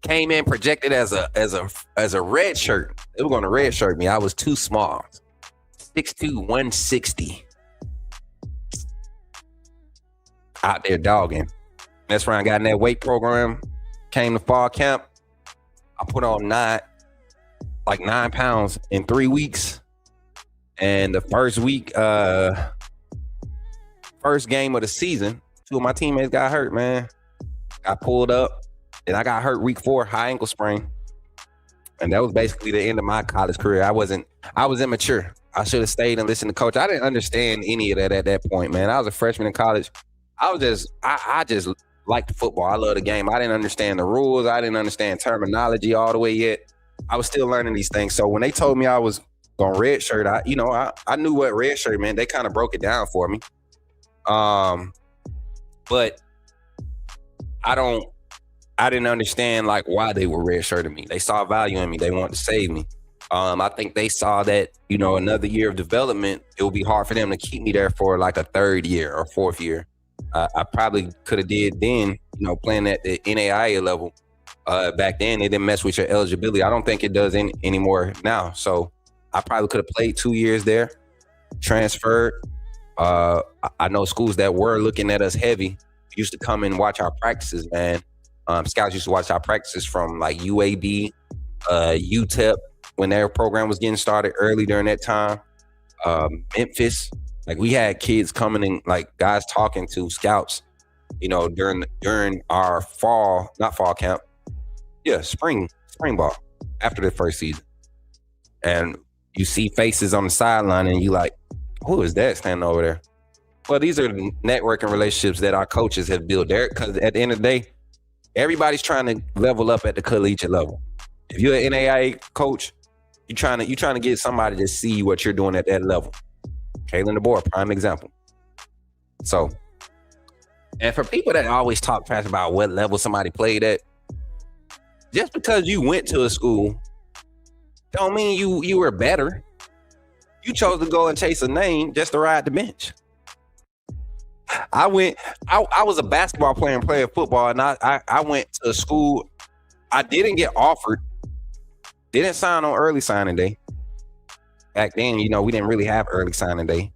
Came in projected as a red shirt. They were going to red shirt me. I was too small. 6'2", 160. Out there dogging. Messed around, got in that weight program. Came to fall camp. I put on 9 pounds in 3 weeks. And the first week, first game of the season, 2 of my teammates got hurt, man. Got pulled up. And I got hurt week 4, high ankle sprain. And that was basically the end of my college career. I was immature. I should have stayed and listened to coach. I didn't understand any of that at that point, man. I was a freshman in college. I liked football. I love the game. I didn't understand the rules. I didn't understand terminology all the way yet. I was still learning these things. So when they told me I was going redshirt, I knew what redshirt meant. They kind of broke it down for me. But I didn't understand like why they were redshirting me. They saw value in me. They wanted to save me. I think they saw that, another year of development, it would be hard for them to keep me there for like a third year or fourth year. I probably could have did then, playing at the NAIA level. Back then, they didn't mess with your eligibility. I don't think it does anymore now. So I probably could have played 2 years there, transferred. I know schools that were looking at us heavy used to come and watch our practices, man. Scouts used to watch our practices from like UAB, UTEP, when their program was getting started early during that time. Memphis, like we had kids coming in, like guys talking to scouts, during our not fall camp. Yeah, spring ball after the first season. And you see faces on the sideline and you like, who is that standing over there? Well, these are the networking relationships that our coaches have built there, because at the end of the day, everybody's trying to level up at the collegiate level. If you're an NAIA coach, you're trying to get somebody to see what you're doing at that level. Kalen DeBoer, prime example. So, and for people that always talk trash about what level somebody played at, just because you went to a school don't mean you were better. You chose to go and chase a name just to ride the bench. I was a basketball player and playing football, and I went to a school. I didn't get offered, didn't sign on early signing day. Back then, we didn't really have early signing day.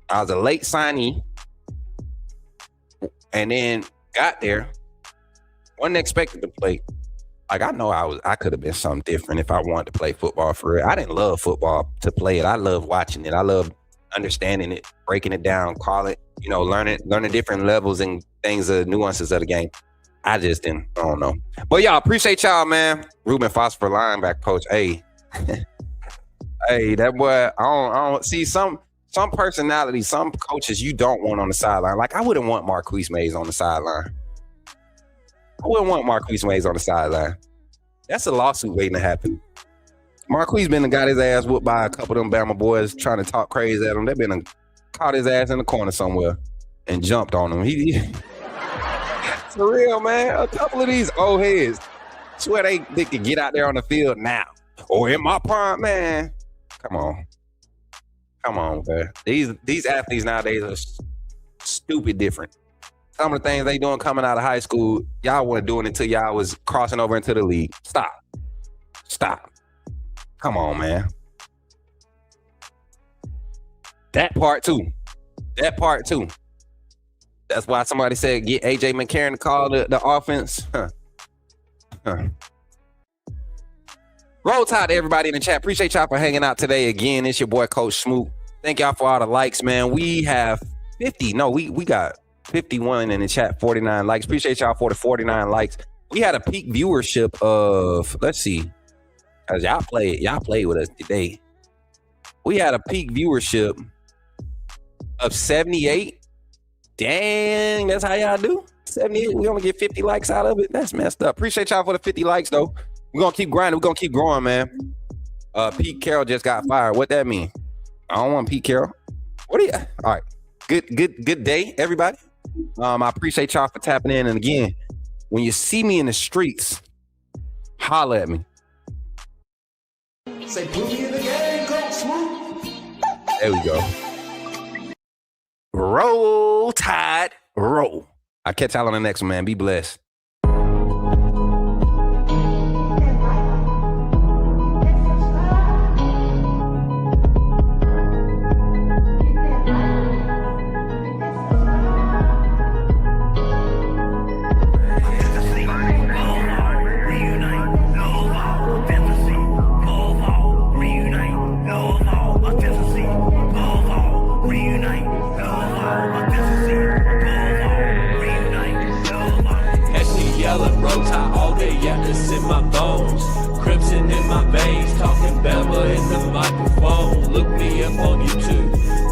I was a late signee, and then got there, wasn't expected to play. Like, I know I could have been something different if I wanted to play football for real. I didn't love football to play it. I love watching it. I love understanding it, breaking it down, call it, learning different levels and things, the nuances of the game. I don't know. But y'all, appreciate y'all, man. Ruben Foster, linebacker coach. Hey, hey, that boy, I don't see some personalities, some coaches you don't want on the sideline. Like, I wouldn't want Marquise Mays on the sideline. That's a lawsuit waiting to happen. Marquise been got his ass whooped by a couple of them Bama boys trying to talk crazy at him. They been caught his ass in the corner somewhere and jumped on him. He for real, man. A couple of these old heads swear they could get out there on the field now. Or in my prime, man. Come on, man. These athletes nowadays are stupid different. Some of the things they doing coming out of high school, y'all weren't doing it until y'all was crossing over into the league. Stop. Come on, man. That part too. That's why somebody said get AJ McCarron to call the offense. Roll Tide to everybody in the chat. Appreciate y'all for hanging out today again. It's your boy Coach Smook. Thank y'all for all the likes, man. We have 50. No, we got 51 in the chat, 49 likes. Appreciate y'all for the 49 likes. We had a peak viewership of, let's see, as y'all played with us today. We had a peak viewership of 78. Dang, that's how y'all do? 78, we only get 50 likes out of it? That's messed up. Appreciate y'all for the 50 likes, though. We're going to keep grinding. We're going to keep growing, man. Pete Carroll just got fired. What that mean? I don't want Pete Carroll. What do you? All right. Good day, everybody. I appreciate y'all for tapping in. And again, when you see me in the streets, holler at me. Say, put me in the game, Coach Smook. There we go. Roll Tide, roll. I'll catch y'all on the next one, man. Be blessed. yellow, roll tie all day, yeah, it's in my bones. Crimson in my veins, talking Bama in the microphone. Look me up on YouTube.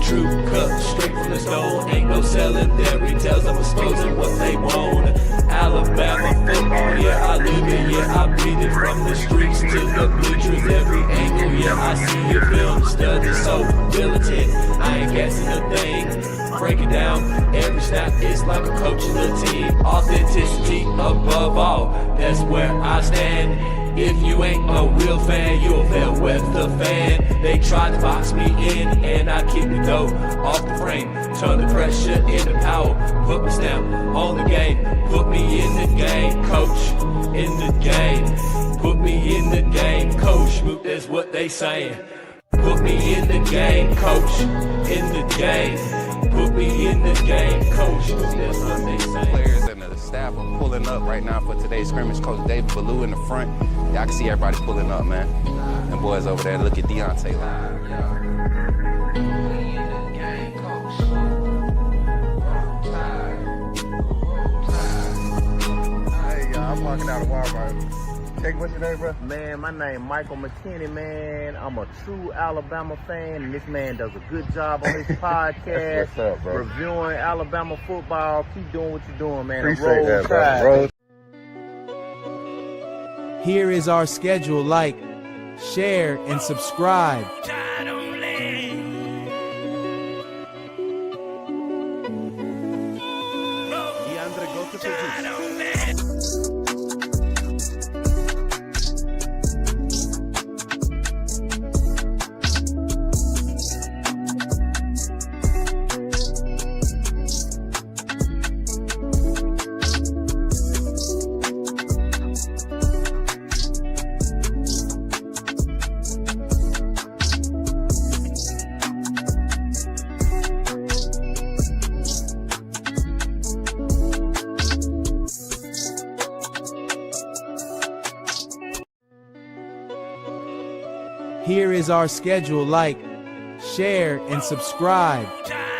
True cut, straight from the stone. Ain't no selling their retails, I'm exposing what they want. Alabama football, yeah, I live it, yeah, I breathe it. From the streets to the bleachers, every angle, yeah, I see it, film, study, so militant. I ain't guessing a thing. Break it down, every snap is like a coach of the team. Authenticity above all, that's where I stand. If you ain't a real fan, you'll fail with the fan. They tried to box me in, and I keep it though off the frame. Turn the pressure into power, put my stamp on the game. Put me in the game, coach, in the game. Put me in the game, coach, Smook, that's what they saying. Put me in the game, coach, in the game. Put me in the game, coach, that's what they saying. Players and the staff are pulling up right now for today's scrimmage. Coach David Ballou in the front. Y'all can see everybody pulling up, man. And boys over there, look at Deontay. Hey, I'm walking out of Walmart. What's your name, bro? Man, my name Michael McKinney, man. I'm a true Alabama fan, and this man does a good job on his podcast. What's up, bro? Reviewing Alabama football. Keep doing what you're doing, man. Appreciate that, bro. Here is our schedule. Like, share, and subscribe. Here is our schedule. Like, share, and subscribe. Chattin.